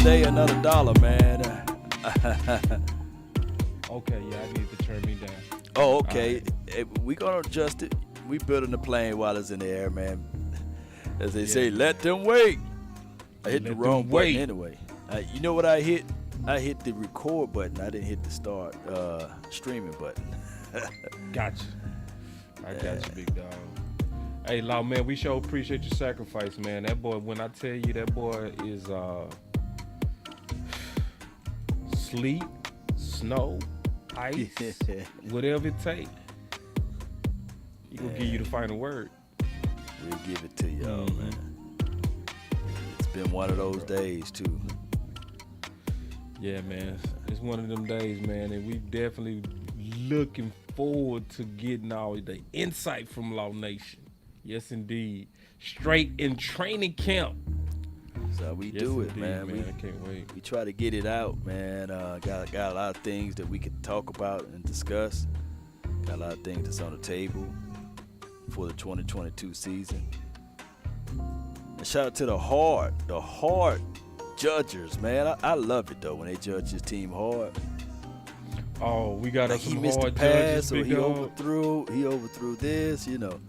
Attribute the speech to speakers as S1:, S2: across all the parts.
S1: day, another dollar, man.
S2: Okay, yeah, I need to turn me down.
S1: Oh, okay.
S2: Right.
S1: Hey, we gonna adjust it. We building the plane while it's in the air, man. As they say, let them wait. I hit the wrong button anyway. You know what I hit? I hit the record button. I didn't hit the start streaming button.
S2: Gotcha. I got you, big dog. Hey, Law, man, we sure appreciate your sacrifice, man. That boy, when I tell you that boy is sleet, snow, ice, whatever it takes. He gonna give you the final word.
S1: We'll give it to y'all, man. It's been one of those days, too.
S2: Yeah, man. It's one of them days, man, and we definitely looking forward to getting all the insight from Law Nation. Yes, indeed. Straight in training camp.
S1: So we do it, man.
S2: I can't wait.
S1: We try to get it out, man. Got a lot of things that we can talk about and discuss. Got a lot of things that's on the table for the 2022 season. And shout out to the hard judgers, man. I love it though when they judge his team hard.
S2: Oh, we got
S1: like
S2: some
S1: he missed
S2: hard
S1: the pass,
S2: judges,
S1: or he
S2: dog.
S1: overthrew this, you know.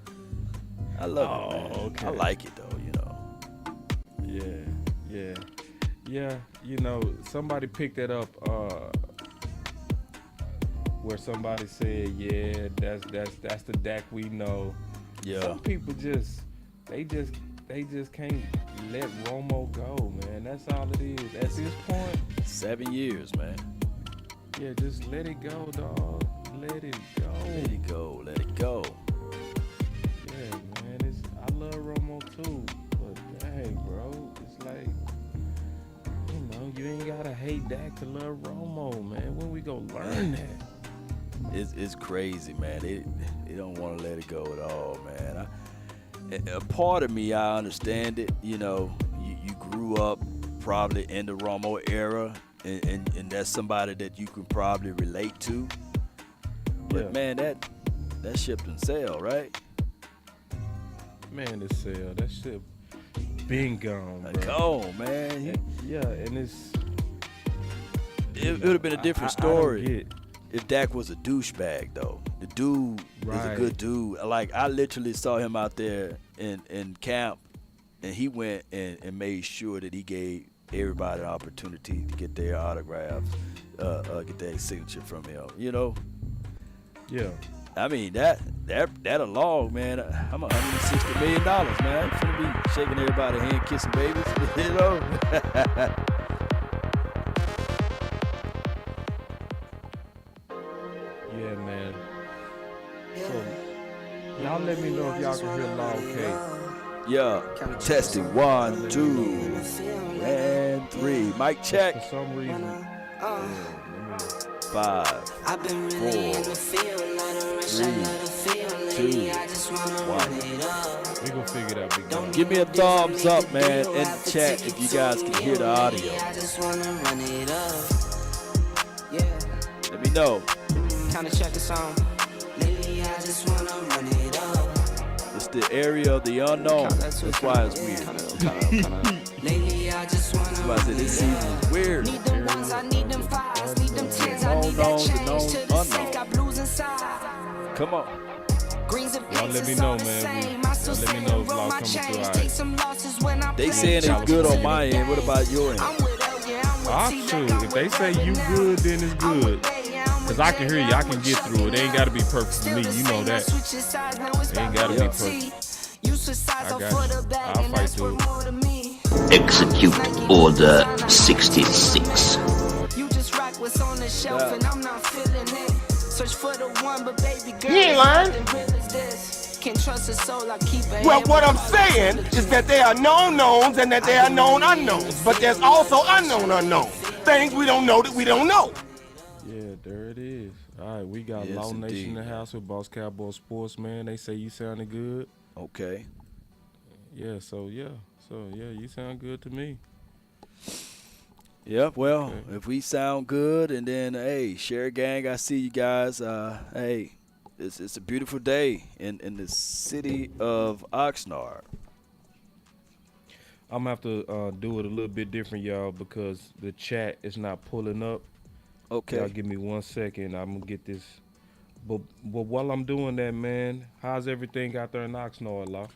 S1: I love it, man.
S2: Okay.
S1: I like it though, you know.
S2: Yeah. You know, somebody picked that up where somebody said, "Yeah, that's the Dak we know."
S1: Yeah.
S2: Some people just can't let Romo go, man. That's all it is. At this point,
S1: 7 years, man.
S2: yeah, just let it go, dog. Let it go.
S1: Let it go. Let it go.
S2: Yeah, man. I love Romo too, but dang, bro, it's like, you know, you ain't gotta hate Dak to love Romo, man. When we gonna learn that?
S1: It's crazy, man. They don't want to let it go at all, man. A part of me, I understand it. You know, you grew up probably in the Romo era, and that's somebody that you can probably relate to. But man, that ship done sail, right?
S2: Man, it sell. That shit been gone, bro.
S1: Gone, man.
S2: And
S1: It would have been a different story.
S2: I don't get.
S1: If Dak was a douchebag, though. The dude is a good dude. Like, I literally saw him out there in camp, and he went and made sure that he gave everybody an opportunity to get their autographs, get their signature from him, you know?
S2: Yeah.
S1: I mean, that alone, man, I'm $160 million, man. I'm finna be shaking everybody's hand, kissing babies, you know?
S2: Yeah, man. So, y'all let me know if y'all can hear Law okay.
S1: Yeah, testing 1, 2, and 3. Mic check.
S2: For some reason.
S1: 5, 4, 3, 2, 1.
S2: We gonna figure it out, big dog.
S1: Give me a thumbs up, man, in the chat if you guys can hear the audio. Let me know. It's the area of the unknown. That's why it's weird. Somebody said this season is weird. Unknowns and unknown. Come on.
S2: Y'all let me know, man. Y'all let me know if Law coming through all right.
S1: They saying it's good on my end. What about your end?
S2: Shoot. If they say you good, then it's good. Cause I can hear you, I can get through it. It ain't gotta be perfect for me, you know that. It ain't gotta be perfect. I got you. I'll fight through it.
S3: Execute Order 66.
S4: He ain't lying. Well, what I'm saying is that there are known knowns and that there are known unknowns. But there's also unknown unknowns. Things we don't know that we don't know.
S2: Yeah, there it is. All right, we got
S1: Yes,
S2: Law Nation
S1: indeed.
S2: in the house with Boss Cowboy Sports, man. They say you sounded good.
S1: Okay.
S2: Yeah, so you sound good to me.
S1: Yep, well,
S2: Okay.
S1: if we sound good, and then, hey, share gang, I see you guys. Hey, it's a beautiful day in the city of Oxnard.
S2: I'm gonna have to do it a little bit different, y'all, because the chat is not pulling up.
S1: Okay.
S2: Y'all give me 1 second. I'm gonna get this. But while I'm doing that, man, how's everything out there in Oxnard, Law?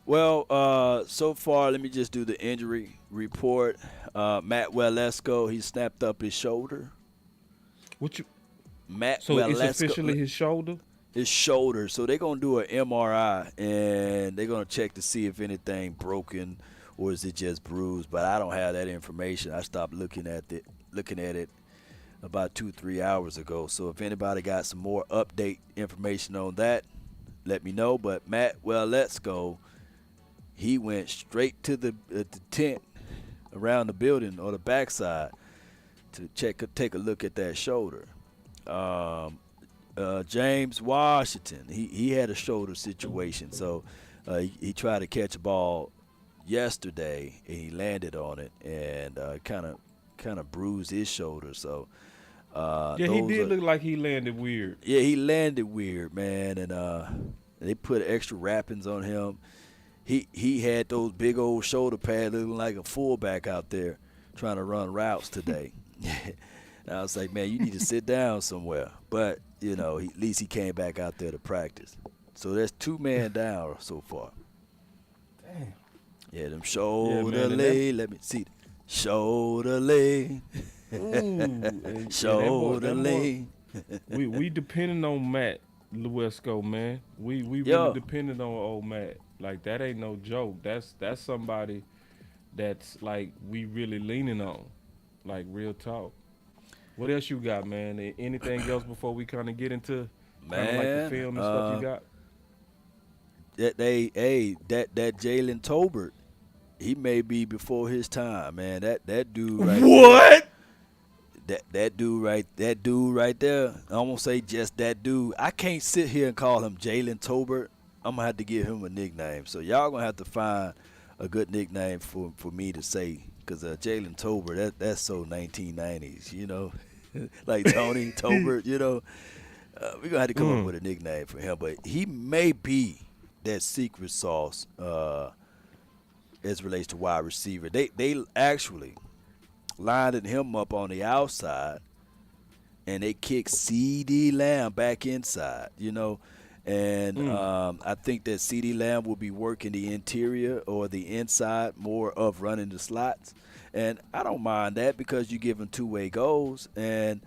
S1: Well, so far, let me just do the injury report. Matt Walesko, he snapped up his shoulder. Matt
S2: So
S1: Walesko,
S2: it's officially his shoulder?
S1: His shoulder. So they're going to do an MRI, and they're going to check to see if anything broken or is it just bruised. But I don't have that information. I stopped looking at it about 2-3 hours ago. So if anybody got some more update information on that, let me know. But Matt Walesko, he went straight to the tent around the building or the backside to take a look at that shoulder. James Washington, he had a shoulder situation, so he tried to catch a ball yesterday and he landed on it and kind of bruised his shoulder. So
S2: he did look like he landed weird.
S1: Yeah, he landed weird, man, and they put extra wrappings on him. He had those big old shoulder pads looking like a fullback out there trying to run routes today. And I was like, man, you need to sit down somewhere. But, you know, at least he came back out there to practice. So there's 2 men down so far.
S2: Damn.
S1: Yeah, them shoulder lay. Let me see. Shoulder lay. Shoulder lay.
S2: We depending on Matt Walesko, man. We really depending on old Matt. Like, that ain't no joke. That's somebody that's, like, we really leaning on. Like, real talk. What else you got, man? Anything else before we kind of get into like the film and stuff you got?
S1: That Jalen Tolbert, he may be before his time, man. That dude right
S2: what?
S1: There. That dude right there. I won't say just that dude. I can't sit here and call him Jalen Tolbert. I'm gonna have to give him a nickname. So y'all gonna have to find a good nickname for me to say, because Jalen Tolbert, that's so 1990s, you know, like Tony Tolbert, you know. We're gonna have to come up with a nickname for him, but he may be that secret sauce as relates to wide receiver. They actually lined him up on the outside, and they kicked CeeDee Lamb back inside, you know. And I think that CeeDee Lamb will be working the interior or the inside more of running the slots. And I don't mind that because you give him 2-way goals. And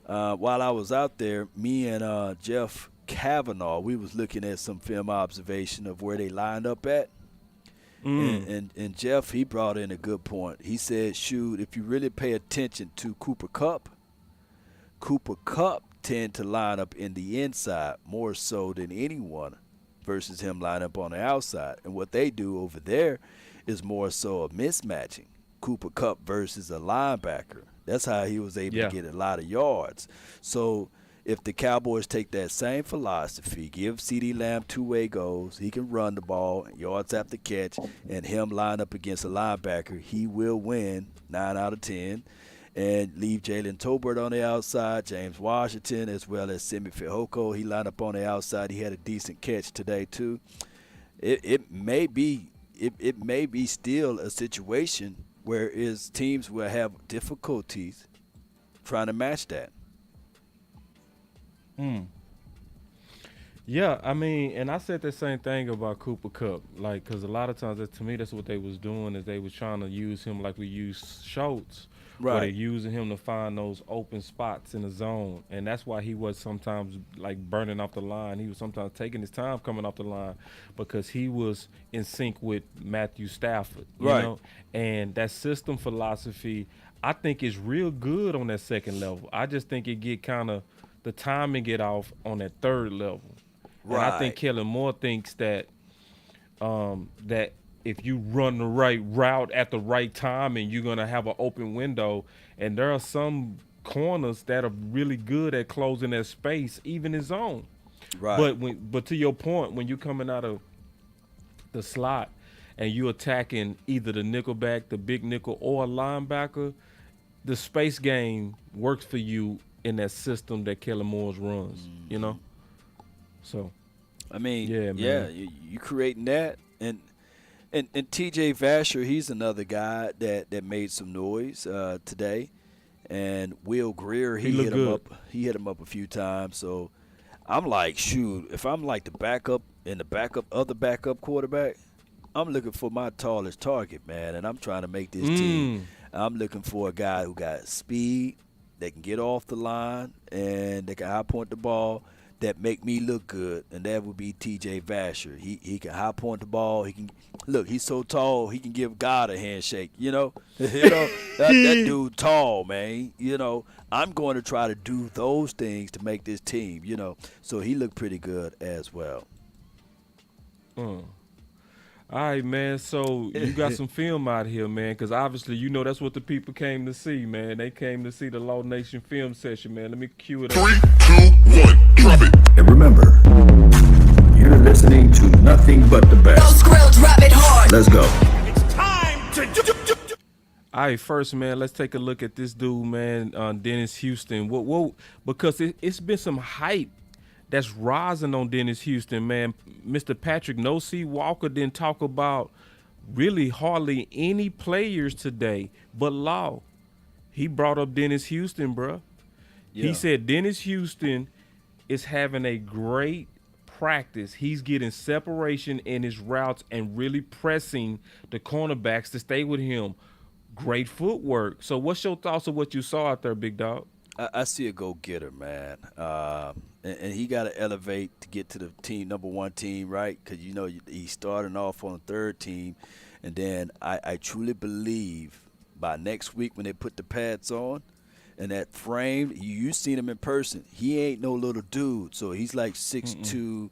S1: while I was out there, me and Jeff Kavanaugh, we was looking at some film observation of where they lined up at. And Jeff, he brought in a good point. He said, shoot, if you really pay attention to Cooper Kupp tend to line up in the inside more so than anyone versus him line up on the outside. And what they do over there is more so a mismatching. Cooper Kupp versus a linebacker. That's how he was able to get a lot of yards. So if the Cowboys take that same philosophy, give CeeDee Lamb 2-way goals, he can run the ball, yards after catch, and him line up against a linebacker, he will win 9 out of 10. And leave Jalen Tolbert on the outside, James Washington, as well as Simi Fehoko. He lined up on the outside. He had a decent catch today too. It may be still a situation where his teams will have difficulties trying to match that.
S2: Yeah, I mean, and I said the same thing about Cooper Kupp, like, because a lot of times, to me, that's what they was doing, is they was trying to use him like we use Schultz. Right. Where they're using him to find those open spots in the zone. And that's why he was sometimes, like, burning off the line. He was sometimes taking his time coming off the line because he was in sync with Matthew Stafford. You know? And that system philosophy, I think, is real good on that second level. I just think it get kind of – the timing get off on that third level. Right. And I think Kellen Moore thinks that that – if you run the right route at the right time and you're going to have an open window, and there are some corners that are really good at closing that space, even in zone. Right. But to your point, when you're coming out of the slot and you're attacking either the nickelback, the big nickel, or a linebacker, the space game works for you in that system that Kellen Moore runs, you know? So,
S1: I mean, you creating that, and And T.J. Vasher, he's another guy that made some noise today. And Will Greer, he hit him up. He hit him up a few times. So I'm like, shoot, if I'm like the backup and the other backup quarterback, I'm looking for my tallest target, man. And I'm trying to make this team. I'm looking for a guy who got speed, that can get off the line, and that can high point the ball, that make me look good, and that would be T.J. Vasher. He can high point the ball. He can look. He's so tall. He can give God a handshake. That dude tall, man. I'm going to try to do those things to make this team. So he looked pretty good as well.
S2: All right, man. So you got some film out here, man, because obviously, that's what the people came to see, man. They came to see the Law Nation film session, man. Let me cue it up.
S5: 3, 2, 1, drop it.
S6: And remember, you're listening to nothing but the best.
S7: Those grills drop it hard.
S6: Let's go.
S4: It's time to
S2: All right, first, man, let's take a look at this dude, man, Dennis Houston. Because it's been some hype that's rising on Dennis Houston, man. Mr. Patrick No-C Walker didn't talk about really hardly any players today, but Law. He brought up Dennis Houston, bruh. Yeah. He said Dennis Houston is having a great practice. He's getting separation in his routes and really pressing the cornerbacks to stay with him. Great footwork. So what's your thoughts of what you saw out there, big dog?
S1: I see a go-getter, man. And he got to elevate to get to the team, number one team, right? Because, he's starting off on the third team. And then I truly believe by next week when they put the pads on and that frame, you've seen him in person. He ain't no little dude. So he's like 6'2",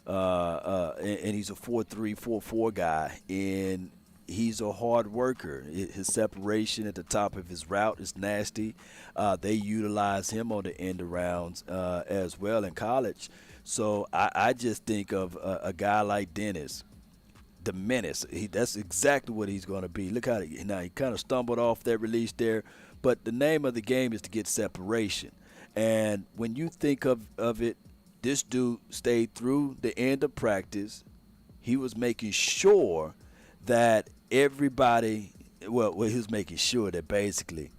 S1: and he's a 4'3", 4'4" guy. And he's a hard worker. His separation at the top of his route is nasty. They utilize him on the end arounds as well in college. So I just think of a guy like Dennis, the menace. That's exactly what he's going to be. Look how he kind of stumbled off that release there. But the name of the game is to get separation. And when you think of it, this dude stayed through the end of practice. He was making sure that everybody, he was making sure that basically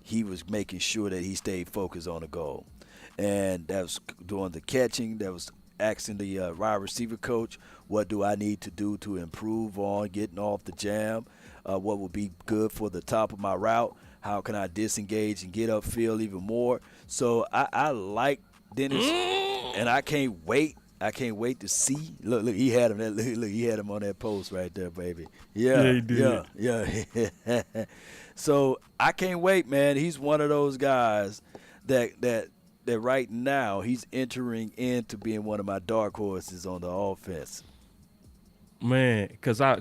S1: he was making sure that he stayed focused on the goal. And that was doing the catching, that was asking the wide receiver coach, what do I need to do to improve on getting off the jam? What would be good for the top of my route? How can I disengage and get upfield even more? So I like Dennis, and I can't wait. I can't wait to see. Look, he had him. Look, he had him on that post right there, baby. Yeah,
S2: he did.
S1: Yeah. So I can't wait, man. He's one of those guys that right now he's entering into being one of my dark horses on the offense.
S2: Man, cause I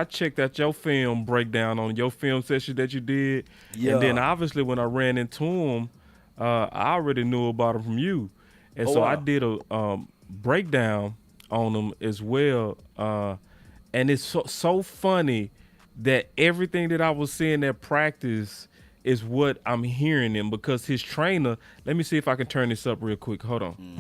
S2: checked out your film breakdown on your film session that you did, and then obviously when I ran into him, I already knew about him from you, and so I did a breakdown on him as well, and it's so funny that everything that I was seeing at practice is what I'm hearing him, because his trainer. Let me see if I can turn this up real quick. Hold on.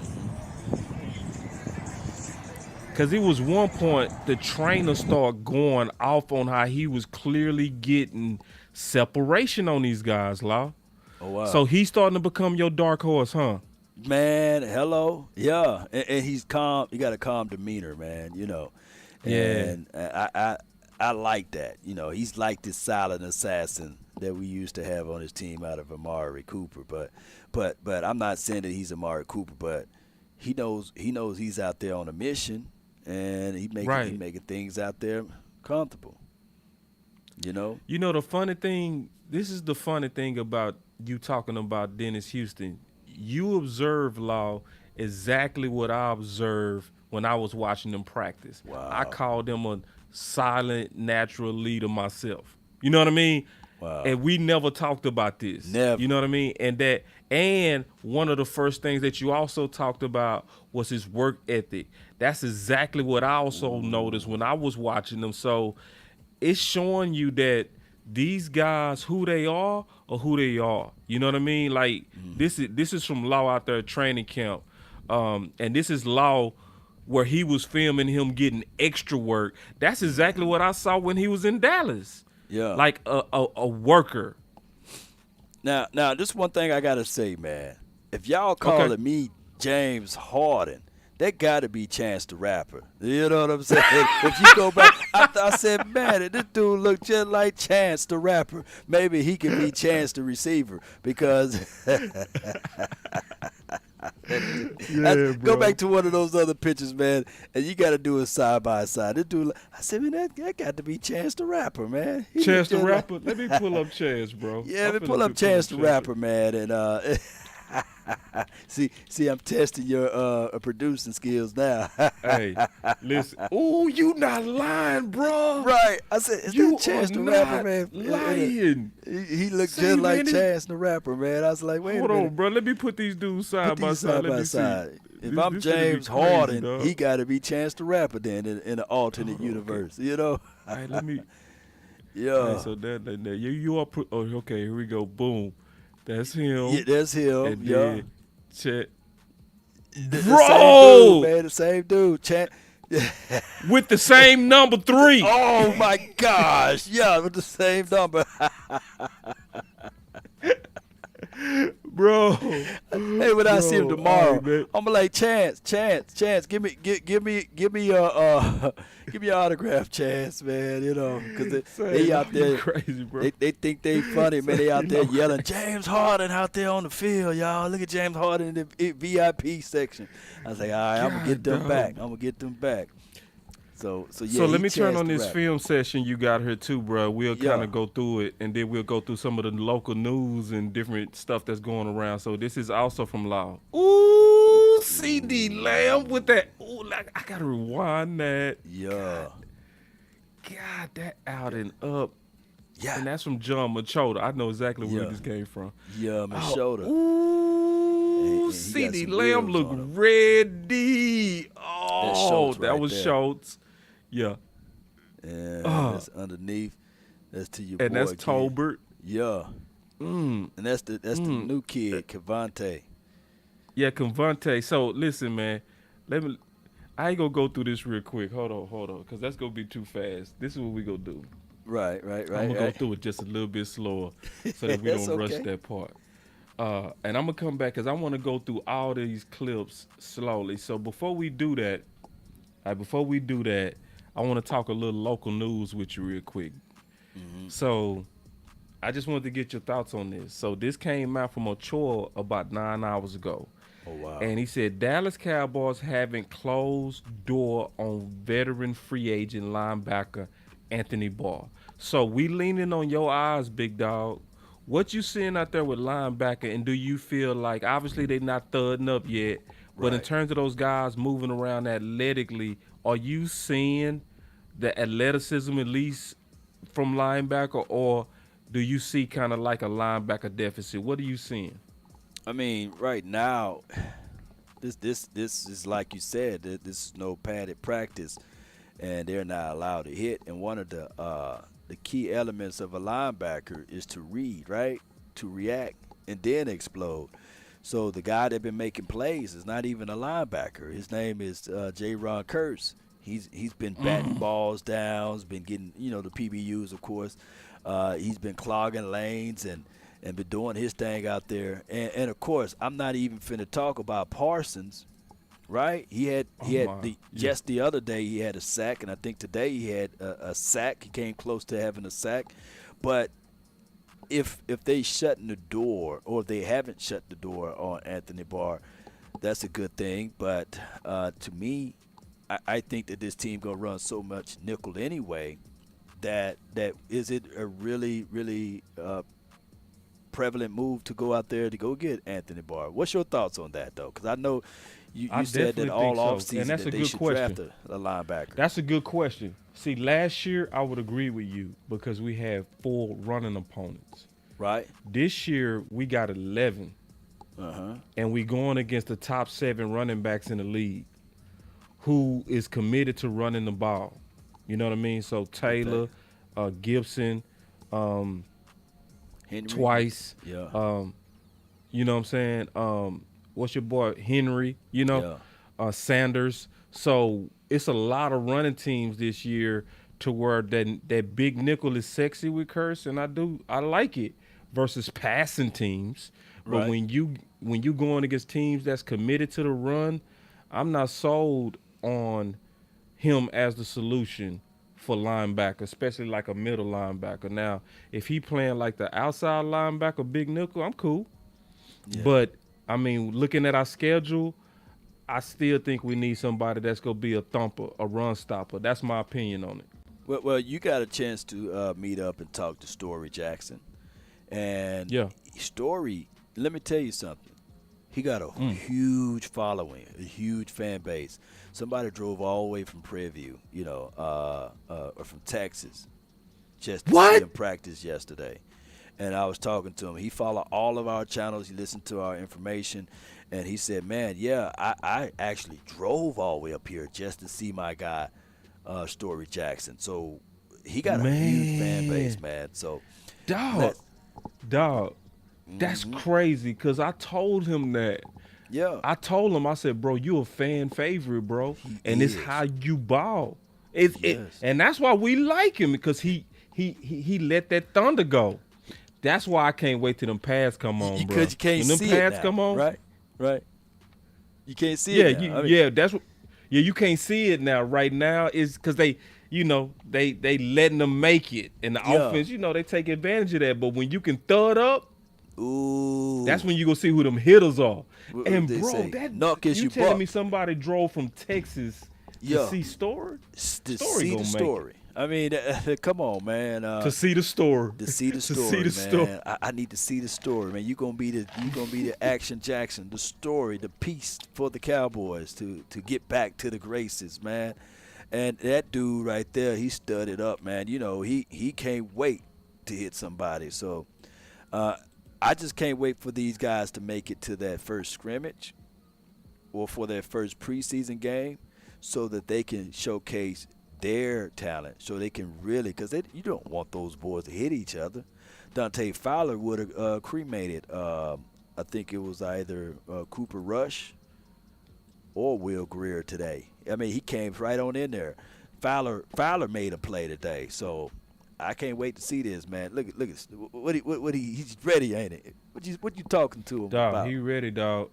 S2: Because it was one point the trainer started going off on how he was clearly getting separation on these guys, Law.
S1: Oh, wow.
S2: So he's starting to become your dark horse, huh?
S1: Man, hello. Yeah. And he's calm. He got a calm demeanor, man, And I like that. He's like this silent assassin that we used to have on his team out of Amari Cooper. But I'm not saying that he's Amari Cooper, but he knows he's out there on a mission. And he making things out there comfortable.
S2: The funny thing, this is the funny thing about you talking about Dennis Houston. You observe, Law, exactly what I observed when I was watching them practice.
S1: Wow.
S2: I called him a silent, natural leader myself. You know what I mean?
S1: Wow.
S2: And we never talked about this.
S1: Never.
S2: You know what I mean? And one of the first things that you also talked about was his work ethic. That's exactly what I also noticed when I was watching them. So it's showing you that these guys, who they are or who they are. You know what I mean? Like this is from Law out there at training camp. And this is Law where he was filming him getting extra work. That's exactly what I saw when he was in Dallas.
S1: Yeah.
S2: Like a worker.
S1: Now, this one thing I gotta say, man. If y'all calling me James Harden, that gotta be Chance the Rapper. You know what I'm saying? If you go back, I said, man, this dude look just like Chance the Rapper. Maybe he could be Chance the Receiver because. Go back to one of those other pictures, man, and you got to do it side by side. This dude, I said, man, that got to be Chance the Rapper, man.
S2: Chance the Rapper? Let me pull up Chance, bro.
S1: Yeah, let me pull up Chance the Rapper, man, and see, I'm testing your producing skills now.
S2: Hey, listen. Ooh, you not lying, bro.
S1: Right. I said, is
S2: you
S1: that Chance the Rapper, man?
S2: Lying.
S1: He looked just like Chance the Rapper, man. I was like, wait a minute.
S2: Hold on, bro. Let me put these dudes side by side. Let me see.
S1: If I'm James Harden, he got to be Chance the Rapper then in an alternate universe, you know?
S2: All right, let me.
S1: Yeah.
S2: All right, so that you are put. Oh, okay. Here we go. Boom. That's him.
S1: Yeah, that's him.
S2: And
S1: yeah.
S2: then Chet.
S1: Bro, the same dude.
S2: With the same number 3.
S1: Oh my gosh! Yeah, with the same number.
S2: Bro.
S1: Hey, when I see him tomorrow,
S2: right,
S1: I'm like, Chance, give me your autograph, Chance, man. You know, because they out there
S2: crazy, bro.
S1: They think they funny, man. They out there yelling, James Harden out there on the field, y'all. Look at James Harden in the VIP section. I was like, all right, I'm gonna get them back. So yeah.
S2: So let me turn on this film session you got here too, bro. We'll kind of go through it, and then we'll go through some of the local news and different stuff that's going around. So this is also from Law. Ooh, CeeDee Lamb with that. Ooh, like I gotta rewind that.
S1: Yeah.
S2: God, that out and up.
S1: Yeah.
S2: And that's from John Machota. I know exactly where this came from.
S1: Yeah, Machota.
S2: Ooh, CeeDee Lamb look ready. Oh, that was Schultz. Yeah.
S1: And that's underneath. That's to your boy.
S2: And that's Tolbert.
S1: Yeah. And that's the new kid, KaVontae.
S2: Yeah, KaVontae. So listen, man. I ain't gonna go through this real quick. Hold on, because that's gonna be too fast. This is what we gonna do.
S1: Right.
S2: I'm gonna go through it just a little bit slower so that we don't rush that part. And I'm gonna come back because I want to go through all these clips slowly. So before we do that, I want to talk a little local news with you real quick. Mm-hmm. So I just wanted to get your thoughts on this. So this came out from Ochoa about 9 hours ago.
S1: Oh, wow.
S2: And he said Dallas Cowboys haven't closed door on veteran free agent linebacker Anthony Barr. So we leaning on your eyes, big dog. What you seeing out there with linebacker, and do you feel like, obviously they're not thudding up yet, but in terms of those guys moving around athletically, are you seeing the athleticism at least from linebacker, or do you see kind of like a linebacker deficit? What are you seeing?
S1: I mean, right now, this is like you said, this is no padded practice, and they're not allowed to hit. And one of the key elements of a linebacker is to read, right? To react and then explode. So the guy that been making plays is not even a linebacker. His name is J-Ron Kurtz. He's been batting balls down. He's been getting, the PBUs, of course. He's been clogging lanes and been doing his thing out there. And of course, I'm not even finna talk about Parsons, right? Just the other day he had a sack, and I think today he had a sack. He came close to having a sack. But if they shutting the door, or if they haven't shut the door on Anthony Barr, that's a good thing. But to me, I think that this team gonna run so much nickel anyway that is it a really, really prevalent move to go out there to go get Anthony Barr. What's your thoughts on that, though? Because I know you said that all offseason that they should draft a linebacker.
S2: That's a good question. See, last year I would agree with you because we had 4 running opponents.
S1: Right.
S2: This year we got 11. And we going against the top 7 running backs in the league who is committed to running the ball. You know what I mean? So Taylor, Gibson, Henry. Twice.
S1: Yeah.
S2: You know what I'm saying? What's your boy? Henry, Sanders. So it's a lot of running teams this year to where that big nickel is sexy with Curse, and I like it versus passing teams. But
S1: Right.
S2: when you going against teams that's committed to the run, I'm not sold on him as the solution for linebacker, especially like a middle linebacker. Now, if he playing like the outside linebacker, big nickel, I'm cool.
S1: Yeah.
S2: But I mean, looking at our schedule, I still think we need somebody that's gonna be a thumper, a run stopper. That's my opinion on it.
S1: Well, you got a chance to meet up and talk to Story Jackson, and
S2: Yeah.
S1: Story. Let me tell you something. He got a huge following, a huge fan base. Somebody drove all the way from Prairie View, or from Texas, just to see him practice yesterday. And I was talking to him. He followed all of our channels. He listened to our information. And he said, man, yeah, I actually drove all the way up here just to see my guy, Story Jackson. So he got a huge fan base, man. So,
S2: Dog, that's crazy because I told him that.
S1: yeah.
S2: I told him, I said, bro, you a fan favorite, bro. And
S1: is.
S2: it's how you ball.
S1: Yes.
S2: And that's why we like him because he let that thunder go. That's why I can't wait till them pads come on, bro.
S1: Because you can't
S2: when them
S1: see
S2: pads
S1: it now,
S2: come on,
S1: right. You can't see it now.
S2: that's what. Yeah, you can't see it now. Right now is because they letting them make it, and the offense, they take advantage of that. But when you can throw it up,
S1: Ooh.
S2: that's when you gonna see who them hitters are.
S1: What
S2: And
S1: they
S2: bro,
S1: say?
S2: that
S1: Knock is
S2: you
S1: you
S2: telling
S1: buck.
S2: me somebody drove from Texas
S1: Yeah.
S2: to see Story?
S1: To
S2: Story
S1: see
S2: gonna
S1: the
S2: make
S1: story. I mean, come on, man.
S2: To see the story.
S1: To see the
S2: To
S1: story,
S2: see the
S1: man.
S2: story.
S1: I need to see the story, man. You gonna be the Action Jackson, the story, the piece for the Cowboys to get back to the graces, man. And that dude right there, he studied up, man. He can't wait to hit somebody. So I just can't wait for these guys to make it to that first scrimmage or for their first preseason game so that they can showcase their talent, so they can really, because you don't want those boys to hit each other. Dante Fowler would have cremated, I think it was either Cooper Rush or Will Greer today. I mean, he came right on in there. Fowler made a play today, so I can't wait to see this, man. Look at he's ready, ain't it? What you talking to him
S2: Dog,
S1: about?
S2: he ready, dog.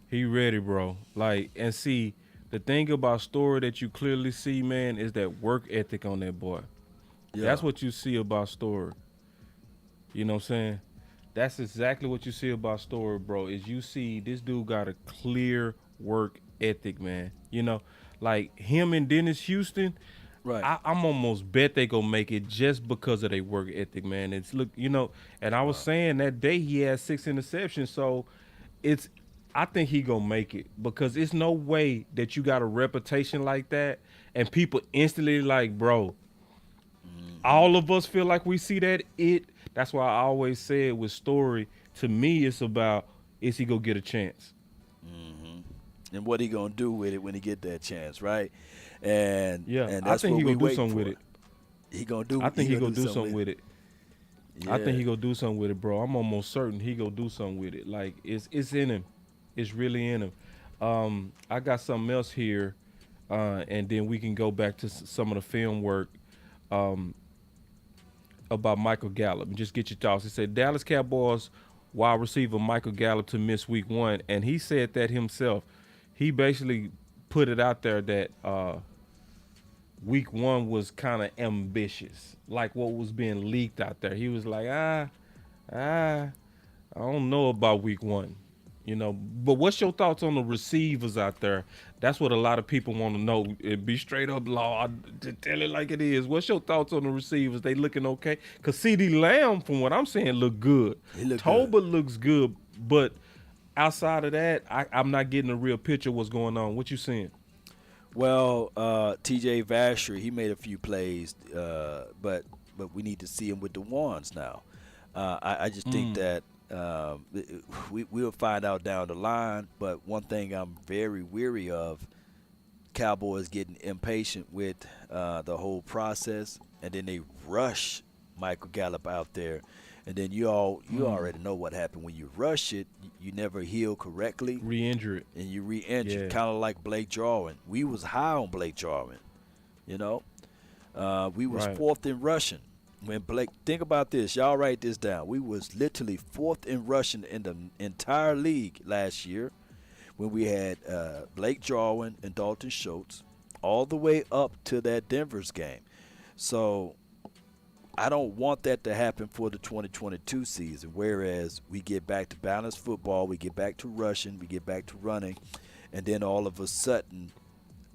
S2: He ready, bro. Like, and see, the thing about Story that you clearly see, man, is that work ethic on that boy.
S1: Yeah.
S2: That's what you see about Story. You know what I'm saying? That's exactly what you see about Story, bro, is you see this dude got a clear work ethic, man. Like him and Dennis Houston,
S1: Right.
S2: I'm almost bet they gonna make it just because of their work ethic, man. It's and I was saying that day he had 6 interceptions, so I think he gonna make it because it's no way that you got a reputation like that and people instantly like, bro, all of us feel like we see that That's why I always say it with Story. To me, it's about, is he gonna get a chance?
S1: And what he gonna do with it when he get that chance, right? And
S2: Yeah,
S1: and
S2: I
S1: that's
S2: think
S1: what
S2: he
S1: we
S2: gonna do
S1: waiting
S2: something with
S1: for.
S2: it.
S1: He gonna do.
S2: I think he gonna do something with it. I think
S1: Yeah.
S2: he gonna do something with it, bro. I'm almost certain he gonna do something with it. Like it's in him. It's really in him. I got something else here, and then we can go back to some of the film work about Michael Gallup and just get your thoughts. He said Dallas Cowboys wide receiver Michael Gallup to miss week 1, and he said that himself. He basically put it out there that week 1 was kind of ambitious, like what was being leaked out there. He was like, I don't know about week 1, But what's your thoughts on the receivers out there? That's what a lot of people want to know. Be straight up, law. Tell it like it is. What's your thoughts on the receivers? They looking okay? Because CeeDee Lamb, from what I'm saying, look good. Toba looks good, but outside of that, I'm not getting a real picture of what's going on. What you seeing?
S1: Well, T.J. Vasher, he made a few plays, but we need to see him with the ones now. I just think that we'll find out down the line. But one thing I'm very weary of, Cowboys getting impatient with the whole process, and then they rush Michael Gallup out there. And then you already know what happened when you rush it. You never heal correctly.
S2: Re-injure it.
S1: And you re-injure,
S2: Yeah.
S1: kind of like Blake Jarwin. We was high on Blake Jarwin, you know. We was
S2: Right.
S1: fourth in rushing. When Blake, think about this. Y'all write this down. We was literally fourth in rushing in the entire league last year when we had Blake Jarwin and Dalton Schultz all the way up to that Denver's game. So I don't want that to happen for the 2022 season, whereas we get back to balanced football, we get back to rushing, we get back to running, and then all of a sudden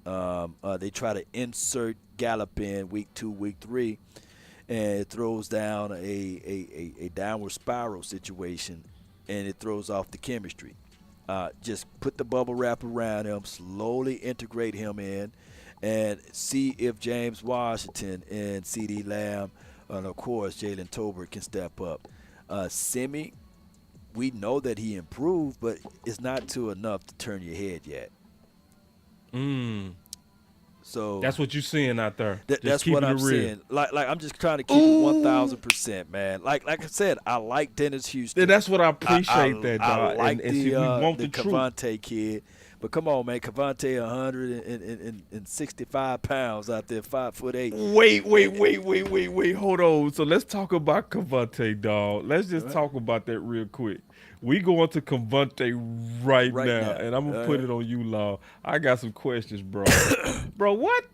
S1: they try to insert Gallup in week 2, week 3, and it throws down a downward spiral situation, and it throws off the chemistry. Just put the bubble wrap around him, slowly integrate him in, and see if James Washington and CeeDee Lamb and, of course, Jalen Tolbert can step up. Simi, we know that he improved, but it's not to enough to turn your head yet. So
S2: That's what you're seeing out there.
S1: that's what I'm saying. Like I'm just trying to keep it 1,000%, man. Like I said, I like Dennis Houston.
S2: Yeah, that's what I appreciate,
S1: I
S2: dog.
S1: like
S2: and see, we want
S1: the
S2: the truth.
S1: KaVontae kid. But come on, man, KaVontae 165 pounds out there, 5'8".
S2: Wait. Hold on. So let's talk about KaVontae, dog. Let's just talk about that real quick. We going to KaVontae right now, and I'm gonna put it on you, Law. I got some questions, bro. Bro, what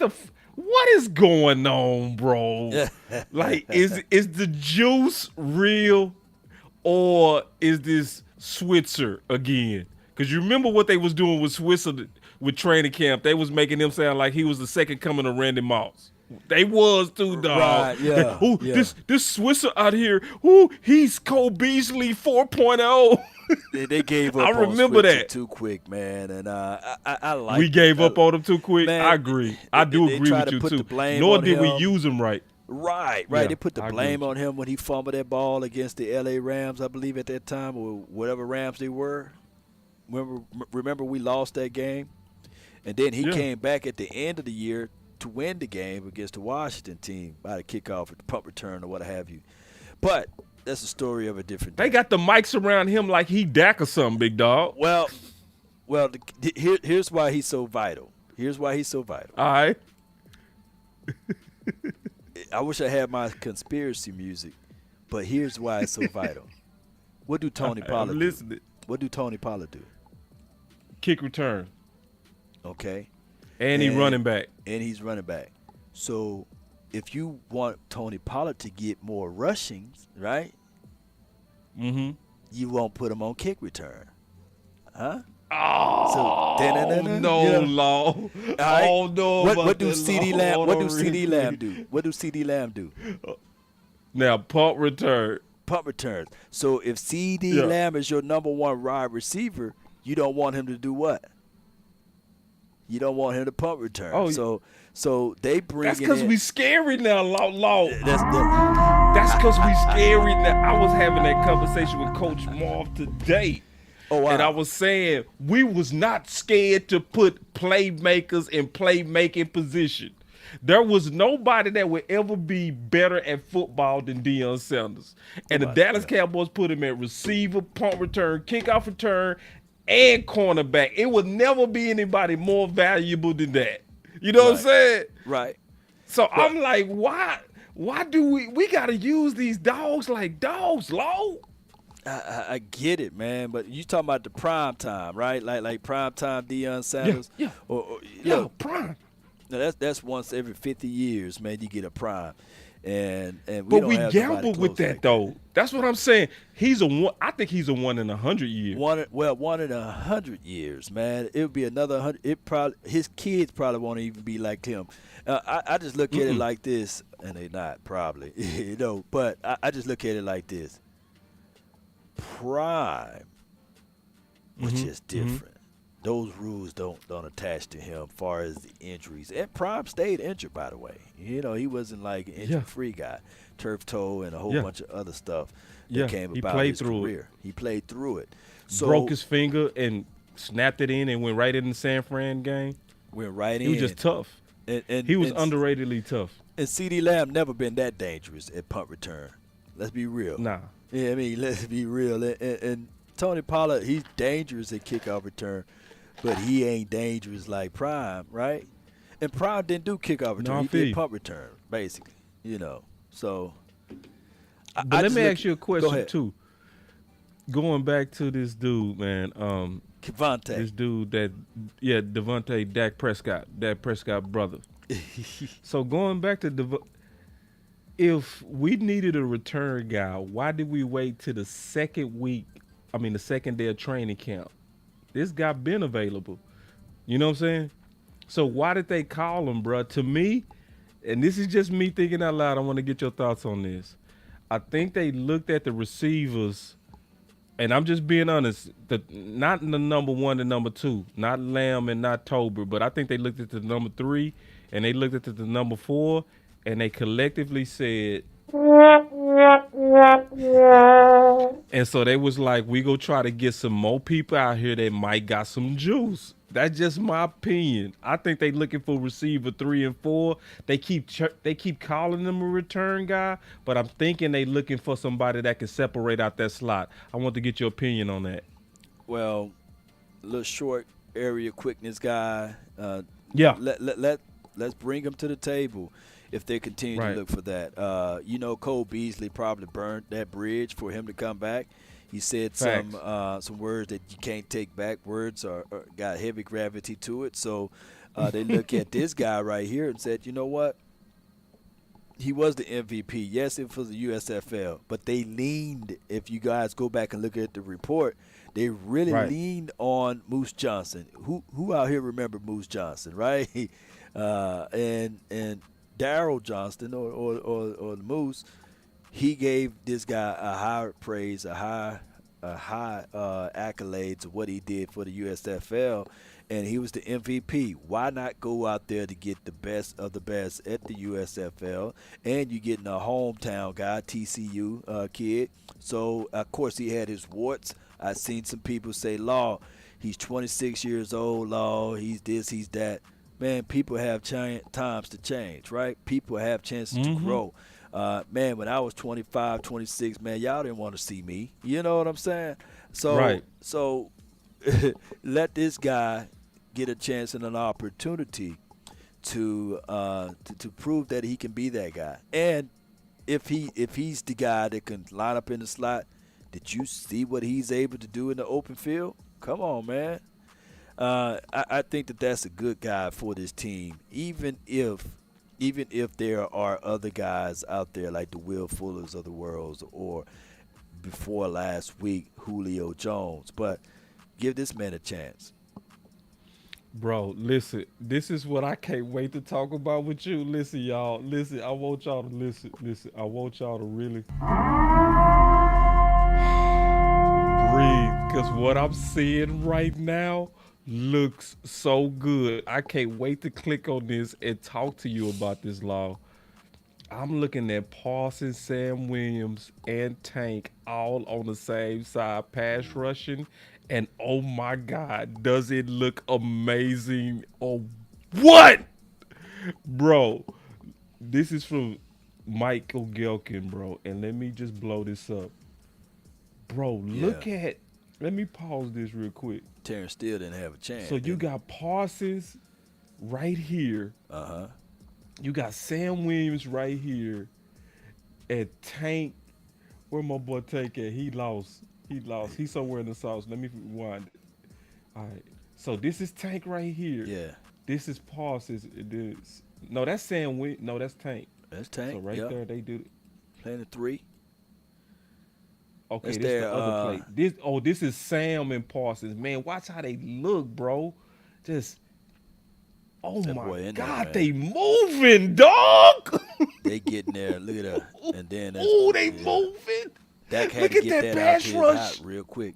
S2: is going on, bro? Like, is the juice real, or is this Switzer again? Because you remember what they was doing with Switzer with training camp. They was making him sound like he was the second coming of Randy Moss. They was too, dog.
S1: Right, yeah.
S2: This Switzer out here, ooh, he's Cole Beasley 4.0.
S1: They gave up.
S2: I remember
S1: on Switzer
S2: that
S1: too quick, man, and I like.
S2: We gave up on him too quick.
S1: Man,
S2: I agree. I do
S1: they
S2: agree
S1: tried
S2: with
S1: to
S2: you
S1: put
S2: too.
S1: the blame
S2: Nor
S1: on
S2: did we
S1: him.
S2: use him right.
S1: Right.
S2: Yeah,
S1: They put the
S2: I agree
S1: blame
S2: with
S1: on him when he fumbled that ball against the L.A. Rams, I believe, at that time, or whatever Rams they were. Remember we lost that game? And then he came back at the end of the year to win the game against the Washington team by the kickoff or the punt return or what have you. But that's a story of a different day.
S2: They got the mics around him like he Dak or something, big dog.
S1: Well, here's why he's so vital. Here's why he's so vital.
S2: All right.
S1: I wish I had my conspiracy music, but here's why it's so vital. What do Tony Pollard do?
S2: Listening.
S1: What do Tony Pollard do?
S2: Kick return.
S1: Okay.
S2: And he running back.
S1: And he's running back. So if you want Tony Pollard to get more rushings, right?
S2: Mm-hmm.
S1: You won't put him on kick return. Huh?
S2: Oh, no,
S1: you know,
S2: Law.
S1: right?
S2: Oh, no.
S1: What do CeeDee Lamb? What do CeeDee Lamb do? What do CeeDee Lamb do?
S2: Now, punt return.
S1: Punt returns. So if CeeDee Lamb is your number one wide receiver, you don't want him to do what? You don't want him to punt return.
S2: Oh,
S1: so they bring.
S2: That's because we scary now, Law.
S1: That's
S2: because we scary now. I was having that conversation with Coach Marv today.
S1: Oh, wow.
S2: And I was saying we was not scared to put playmakers in playmaking position. There was nobody that would ever be better at football than Deion Sanders. And the Dallas Cowboys put him at receiver, punt return, kickoff return, and cornerback. It would never be anybody more valuable than that. You know what I'm saying?
S1: Right.
S2: So I'm like, why do we got to use these dogs like dogs, Law?
S1: I get it, man, but you talking about the prime time, right? Like prime time Deion Sanders.
S2: Yeah.
S1: Or
S2: Prime.
S1: Now that's once every 50 years, man. You get a prime, and
S2: but we
S1: don't have
S2: gamble with that
S1: like
S2: though. That's what I'm saying. He's a one. I think he's a 1 in 100 years.
S1: One in 100 years, man. It would be another 100. His kids probably won't even be like him. I just look at it like this, and they not probably, But I just look at it like this. Prime, which is different. Those rules don't attach to him as far as the injuries. And Prime stayed injured, by the way. He wasn't like an injury-free guy. Turf toe and a whole bunch of other stuff that came about his career. He played through it. So
S2: broke his finger and snapped it in and went right in the San Fran game.
S1: Went right in.
S2: He was just tough.
S1: And
S2: he was underratedly tough.
S1: And CeeDee Lamb never been that dangerous at punt return. Let's be real.
S2: Nah.
S1: Yeah, I mean, let's be real. And Tony Pollard, he's dangerous at kickoff return, but he ain't dangerous like Prime, right? And Prime didn't do kickoff
S2: No,
S1: return.
S2: I
S1: He
S2: feel
S1: did
S2: you.
S1: punt return, basically, So,
S2: But let me ask you a
S1: Go
S2: question
S1: ahead.
S2: too. Going back to this dude, man.
S1: KaVontae.
S2: This dude Devontae, Dak Prescott brother. So going back to if we needed a return guy, why did we wait to the second day of training camp? This guy been available. You know what I'm saying? So why did they call him, bro? To me, and this is just me thinking out loud, I want to get your thoughts on this. I think they looked at the receivers, and I'm just being honest, not the number 1 and number 2, not Lamb and not Tober, but I think they looked at the number 3 and they looked at the number 4, and they collectively said, and so they was like, we go try to get some more people out here that might got some juice. That's just my opinion. I think they looking for receiver 3 and 4. They keep calling them a return guy, but I'm thinking they looking for somebody that can separate out that slot. I want to get your opinion on that.
S1: Well, little short area quickness guy.
S2: Yeah.
S1: Let's bring him to the table if they continue
S2: Right.
S1: to look for that. Cole Beasley probably burned that bridge for him to come back. He said some words that you can't take back. Words are got heavy gravity to it. So they look at this guy right here and said, you know what? He was the MVP. Yes, it was the USFL, but they leaned. If you guys go back and look at the report, they really leaned on Moose Johnson. Who out here remember Moose Johnson, right? And Darryl Johnston or the Moose, he gave this guy a high praise, a high accolades of what he did for the USFL, and he was the MVP. Why not go out there to get the best of the best at the USFL? And you getting a hometown guy, TCU kid. So of course he had his warts. I've seen some people say, "Law, he's 26 years old. Law, he's this, he's that." Man, people have times to change, right? People have chances to grow. Man, when I was 25, 26, man, y'all didn't want to see me. You know what I'm saying? So let this guy get a chance and an opportunity to prove that he can be that guy. And if he's the guy that can line up in the slot, did you see what he's able to do in the open field? Come on, man. I think that's a good guy for this team, even if there are other guys out there like the Will Fullers of the world or before last week, Julio Jones. But give this man a chance.
S2: Bro, listen, this is what I can't wait to talk about with you. Listen, y'all. Listen, I want y'all to listen. Listen, I want y'all to really breathe, because what I'm seeing right now looks so good. I can't wait to click on this and talk to you about this, Law. I'm looking at Parsons, Sam Williams, and Tank all on the same side, pass rushing, and oh my God, does it look amazing? Oh, what? Bro, this is from Michael Gelkin, bro, and let me just blow this up. Bro, look at, let me pause this real quick.
S1: Terrence Steele didn't have a chance.
S2: So you got Parsons right here. You got Sam Williams right here. And Tank, where my boy Tank at? He lost. He's somewhere in the sauce. Let me rewind it. All right. So this is Tank right here.
S1: Yeah.
S2: This is Parsons. No, that's Sam Williams. No, that's Tank.
S1: That's Tank.
S2: So right there they do.
S1: Playing the 3.
S2: Okay,
S1: That's
S2: this is
S1: their,
S2: the other play. This is Sam and Parsons. Man, watch how they look, bro. Just, oh
S1: That
S2: my
S1: boy
S2: God,
S1: there,
S2: they moving, dog.
S1: They getting there. Look at that. And then
S2: They moving.
S1: Dak had
S2: Look
S1: to
S2: at
S1: get
S2: that
S1: that
S2: pass
S1: out to
S2: rush.
S1: his hot real quick.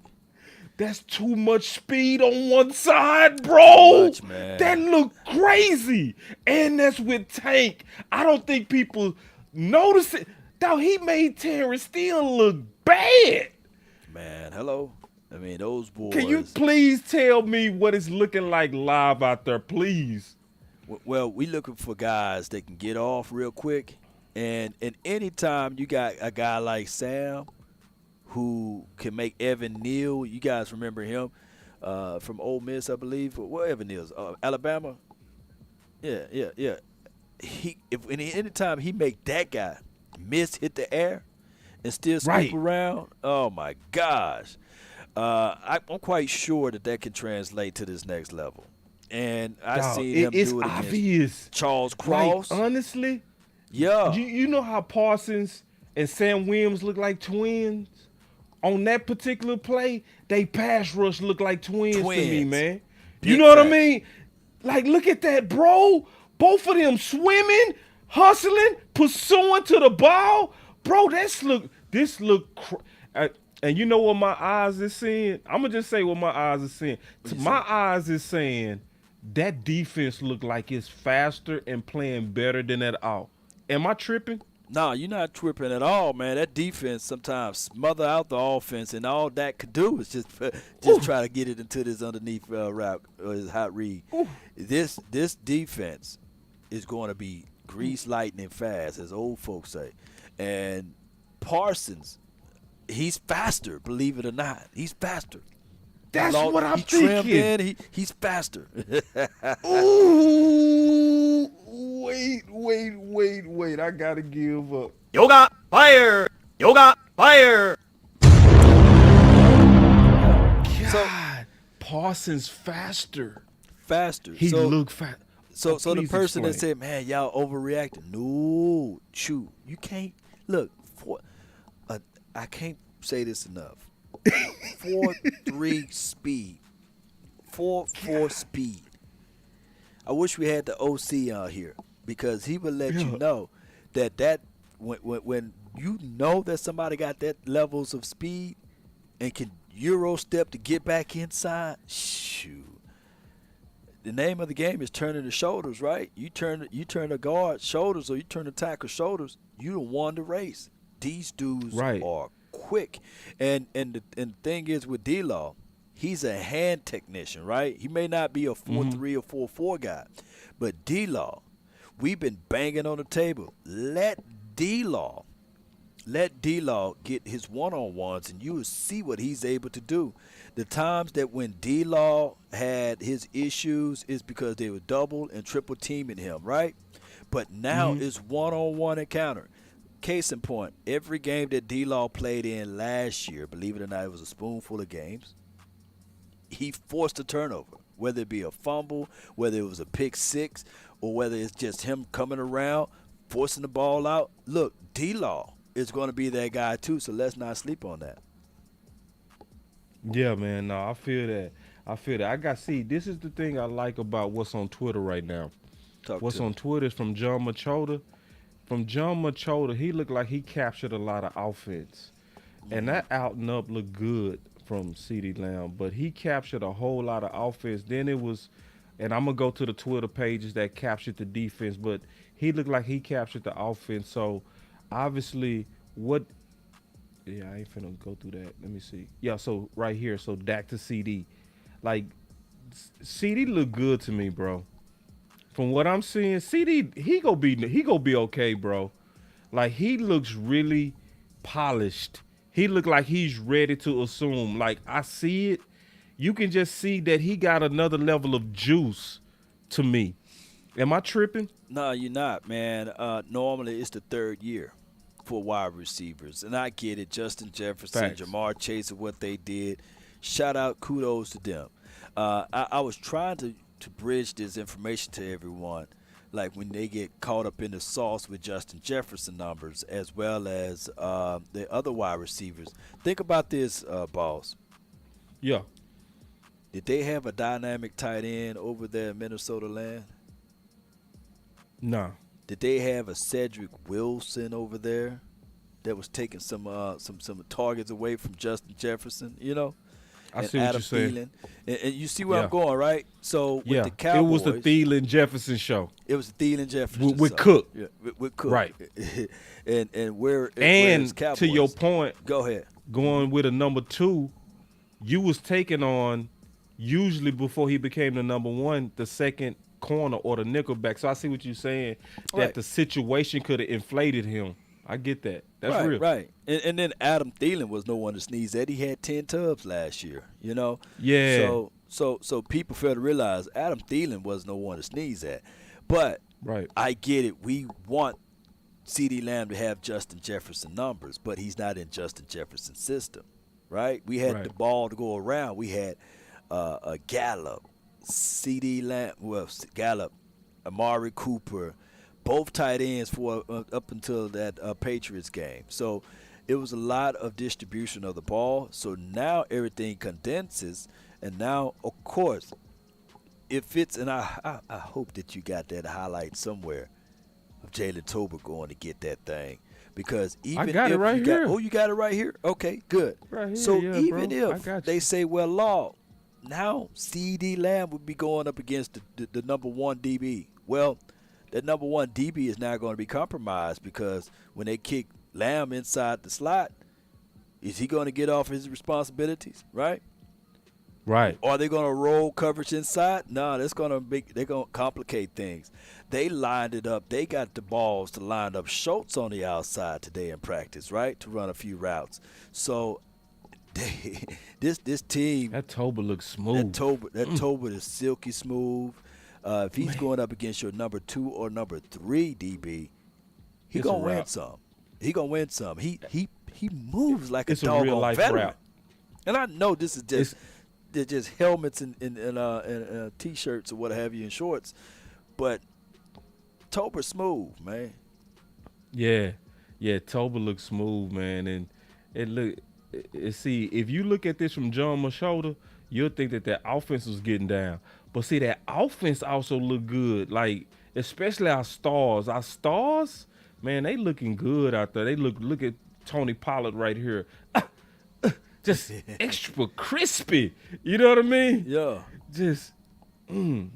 S2: That's too much speed on one side, bro.
S1: Too much, man.
S2: That look crazy. And that's with Tank. I don't think people notice it. Dog, he made Terrence Steele look bad.
S1: Man, hello. I mean, those boys.
S2: Can you please tell me what it's looking like live out there, please?
S1: Well, we looking for guys that can get off real quick. And anytime you got a guy like Sam who can make Evan Neal. You guys remember him from Ole Miss, I believe. Well, Evan Neal's Alabama. Yeah. Anytime he make that guy hit the air and still scoop around, oh my gosh. I'm quite sure that can translate to this next level. And I see him do it
S2: obvious.
S1: against Charles Cross.
S2: Like, honestly,
S1: yeah.
S2: You know how Parsons and Sam Williams look like twins? On that particular play, they pass rush look like twins to me, man. You know what I mean? Like, look at that, bro. Both of them swimming, hustling, pursuing to the ball. Bro, and you know what my eyes is seeing? I'm going to just say what my eyes is seeing. My eyes is saying that defense look like it's faster and playing better than that all. Am I tripping?
S1: No, you're not tripping at all, man. That defense sometimes smother out the offense, and all that could do is just try to get it into this underneath route or his hot read. This defense is going to be grease lightning fast, as old folks say. And Parsons, he's faster, believe it or not. He's faster.
S2: That's what I'm thinking.
S1: He's faster.
S2: Ooh, wait. I got to give up.
S4: Yoga, fire!
S2: God,
S1: So,
S2: Parsons faster.
S1: He
S2: look fast.
S1: So the person that said, man, y'all overreacting. No, shoot. You can't. Look, I can't say this enough. 4.3 speed. 4.4 speed. I wish we had the OC on here because he would let you know that when you know that somebody got that levels of speed and can Euro step to get back inside, shoot. The name of the game is turning the shoulders, right? You turn the guard shoulders or you turn the tackle shoulders, you done won the race. These dudes are quick. And the thing is with D-Law, he's a hand technician, right? He may not be a 4.3 or 4.4 guy, but D-Law, we've been banging on the table. Let D-Law get his one-on-ones, and you will see what he's able to do. The times that when D-Law had his issues is because they were double and triple teaming him, right? But now it's one-on-one encounter. Case in point, every game that D-Law played in last year, believe it or not, it was a spoonful of games. He forced a turnover, whether it be a fumble, whether it was a pick six, or whether it's just him coming around, forcing the ball out. Look, D-Law is going to be that guy too, so let's not sleep on that.
S2: Yeah, man. No, I feel that. This is the thing I like about what's on Twitter right now. What's on Twitter is from John Machota. From John Machota, he looked like he captured a lot of offense. And that out and up looked good from CeeDee Lamb, but he captured a whole lot of offense. Then it was, and I'm going to go to the Twitter pages that captured the defense, but he looked like he captured the offense. So, obviously, I ain't finna go through that. Let me see. Yeah, so right here, so Dak to CeeDee. Like, CeeDee look good to me, bro. From what I'm seeing, CeeDee, he go be okay, bro. Like, he looks really polished. He look like he's ready to assume. Like, I see it. You can just see that he got another level of juice to me. Am I tripping?
S1: No, you're not, man. Normally, it's the third year for wide receivers. And I get it. Justin Jefferson,
S2: Facts.
S1: Jamar Chase, and what they did. Shout out, kudos to them. I was trying to bridge this information to everyone, like when they get caught up in the sauce with Justin Jefferson numbers as well as the other wide receivers. Think about this, boss.
S2: Yeah.
S1: Did they have a dynamic tight end over there in Minnesota land?
S2: Nah.
S1: Did they have a Cedric Wilson over there that was taking some targets away from Justin Jefferson, you know?
S2: I see what you're saying.
S1: And you see where I'm going, right? So with the Cowboys,
S2: it was the Thielen Jefferson show.
S1: It was the Thielen Jefferson
S2: with
S1: show.
S2: Cook.
S1: Yeah, with Cook.
S2: Right.
S1: and where's Cowboys?
S2: To your point,
S1: go ahead.
S2: Going with a number 2, you was taking on usually before he became the number 1, the second corner or the nickelback. So I see what you're saying, that the situation could have inflated him. I get that. That's real.
S1: Right. And then Adam Thielen was no one to sneeze at. He had 10 tubs last year, you know?
S2: Yeah.
S1: So people fail to realize Adam Thielen was no one to sneeze at. But
S2: Right.
S1: I get it. We want CeeDee Lamb to have Justin Jefferson numbers, but he's not in Justin Jefferson's system, right? We had the ball to go around. We had a Gallup, CeeDee Lamb, Gallup, Amari Cooper, both tight ends for up until that Patriots game. So it was a lot of distribution of the ball. So now everything condenses, and now, of course, it fits. And I hope that you got that highlight somewhere of Jalen Tolbert going to get that thing, because even
S2: I got it right here.
S1: You got it right here. Okay, good.
S2: Right here,
S1: so
S2: yeah,
S1: even
S2: bro.
S1: if they say, well, Law, now CeeDee Lamb would be going up against the number one DB. Well, that number one DB is now going to be compromised, because when they kick Lamb inside the slot, is he going to get off his responsibilities, right?
S2: Right.
S1: Are they going to roll coverage inside? No, they're going to complicate things. They lined it up. They got the balls to line up Schultz on the outside today in practice, right, to run a few routes. So this team,
S2: that Tolbert looks smooth.
S1: That Tolbert is silky smooth. If he's going up against your number 2 or number 3 DB, he gonna win some. He gonna win some. He moves like a doggone
S2: real life
S1: veteran.
S2: route.
S1: And I know this is just they're just helmets and t-shirts or what have you and shorts, but Tolbert smooth, man.
S2: Yeah, Tolbert looks smooth, man, and see, if you look at this from John's shoulder, you'll think that offense was getting down. But see, that offense also look good, like especially our stars. Our stars, man, they looking good out there. They look at Tony Pollard right here. Just extra crispy. You know what I mean?
S1: Yeah.
S2: Just,
S1: Man,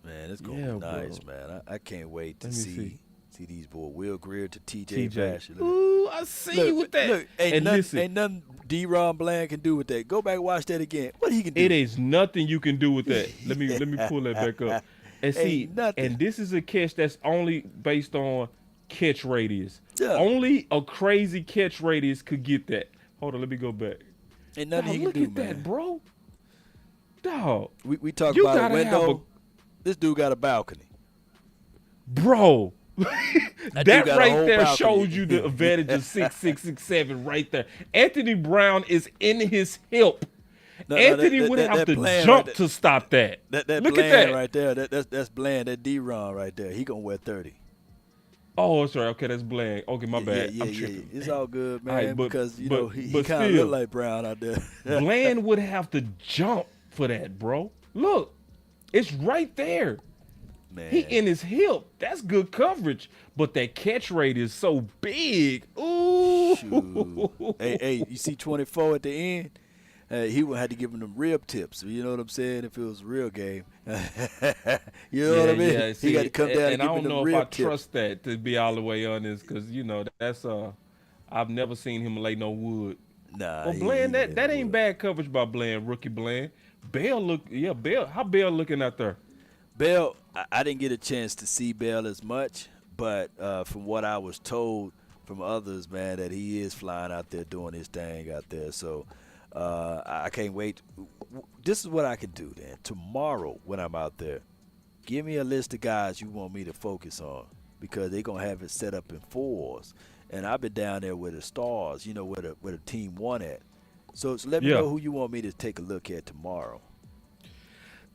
S1: it's going to be nice,
S2: bro.
S1: man. I can't wait to see these boys. Will Greer to TJ
S2: TJ.
S1: Basher.
S2: Ooh, I see you with that.
S1: Look, ain't nothing D-Ron Bland can do with that. Go back and watch that again. What he can do?
S2: It is nothing you can do with that. Let me pull that back up. And see, and this is a catch that's only based on catch radius.
S1: Yeah.
S2: Only a crazy catch radius could get that. Hold on, let me go back.
S1: Ain't nothing he can do, man.
S2: Look at that, bro. Dog.
S1: We talk about a window. This dude got a balcony.
S2: Bro. That right there
S1: balcony.
S2: shows you the advantage of 6'6", 6'7" right there. Anthony Brown is in his hip. Anthony would have to jump to stop that.
S1: Look
S2: at
S1: Bland
S2: that
S1: right there. That's Bland. That D-Ron right there. He gonna wear 30.
S2: Oh, that's right. Okay, that's Bland. Okay, my bad. I'm tripping.
S1: It's all good, man.
S2: Right,
S1: because he kind of look like Brown out there.
S2: Bland would have to jump for that, bro. Look, it's right there.
S1: Man.
S2: He in his hip. That's good coverage. But that catch rate is so big. Ooh.
S1: Shoot. Hey, you see 24 at the end? He would have to give him them rib tips. You know what I'm saying? If it was a real game. You know what I mean?
S2: Yeah, see,
S1: he got to come down and give him them rib tips.
S2: I don't know if I trust that, to be all the way honest, because, that's I've never seen him lay no wood.
S1: Nah.
S2: But Bland, that ain't bad coverage by Bland, rookie Bland. Bell, how Bell looking out there?
S1: Bell, I didn't get a chance to see Bell as much, but from what I was told from others, man, that he is flying out there doing his thing out there. So I can't wait. This is what I can do then. Tomorrow when I'm out there, give me a list of guys you want me to focus on, because they're going to have it set up in 4s. And I've been down there with the stars, where the team won at. So let me know who you want me to take a look at tomorrow.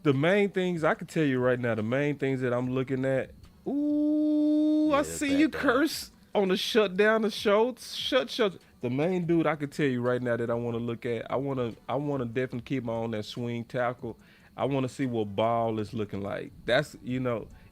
S2: The main things I can tell you right now, the main things that I'm looking at. Ooh, I see you curse on the shutdown of Schultz. Shut. The main dude I can tell you right now that I want to look at. I want to definitely keep my on that swing tackle. I want to see what Ball is looking like. That's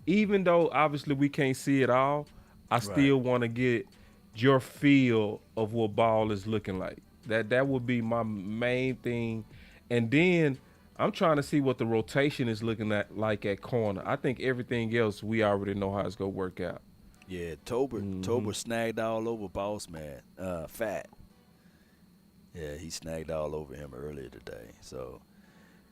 S2: even though obviously we can't see it all, I still want to get your feel of what Ball is looking like. That would be my main thing, and then I'm trying to see what the rotation is looking like at corner. I think everything else we already know how it's gonna work out.
S1: Yeah, Tolbert snagged all over Boss Man, Fat. Yeah, he snagged all over him earlier today. So,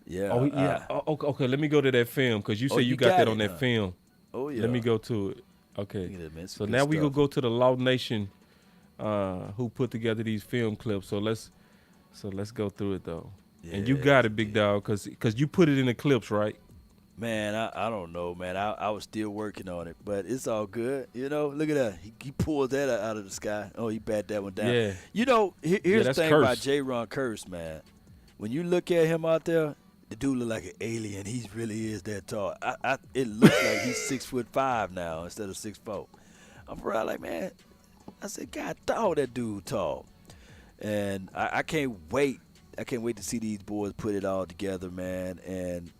S1: yeah.
S2: Okay. Let me go to that film, because you say you got that on that film.
S1: Oh yeah.
S2: Let me go to it. Okay.
S1: Look at that, man.
S2: So
S1: Good
S2: now we gonna
S1: stuff.
S2: go to the Law Nation, who put together these film clips. So let's go through it though. And you got it, big dog, cause you put it in the clips, right?
S1: Man, I don't know, man. I was still working on it, but it's all good. You know, look at that. He pulled that out of the sky. Oh, he bat that one down.
S2: Yeah.
S1: You know, here's the
S2: that's
S1: thing about
S2: Curse.
S1: J-Ron Curse, man. When you look at him out there, the dude look like an alien. He really is that tall. It looks like he's 6'5" now instead of 6'4". I'm probably like, man, I said, God dog, that dude tall. And I can't wait. I can't wait to see these boys put it all together, man. And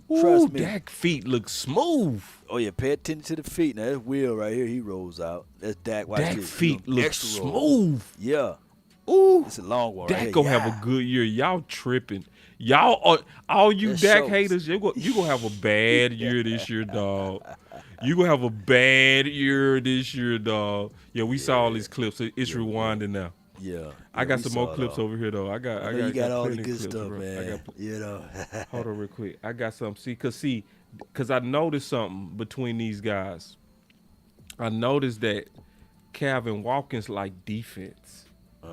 S1: trust me.
S2: Dak feet look smooth.
S1: Oh yeah, pay attention to the feet. Now that's Will right here. He rolls out. That's Dak. Watch
S2: Dak
S1: this.
S2: feet look
S1: Extra roll.
S2: smooth.
S1: Yeah.
S2: Ooh,
S1: It's a long one.
S2: Dak
S1: right
S2: gonna
S1: here.
S2: have a good year. Y'all tripping. Y'all are, all you
S1: That
S2: Dak
S1: shows.
S2: haters. You gonna have a bad year this year, dog. You gonna have a bad year this year, dog. Yeah, we saw all these clips. It's rewinding now.
S1: Yeah.
S2: I got
S1: we
S2: some
S1: saw
S2: more
S1: it
S2: clips
S1: all.
S2: over here though. I
S1: know you got all the
S2: plenty of
S1: good
S2: clips,
S1: stuff,
S2: bro.
S1: man. You know.
S2: Hold on real quick. I got something. Cause I noticed something between these guys. I noticed that Calvin Watkins like defense.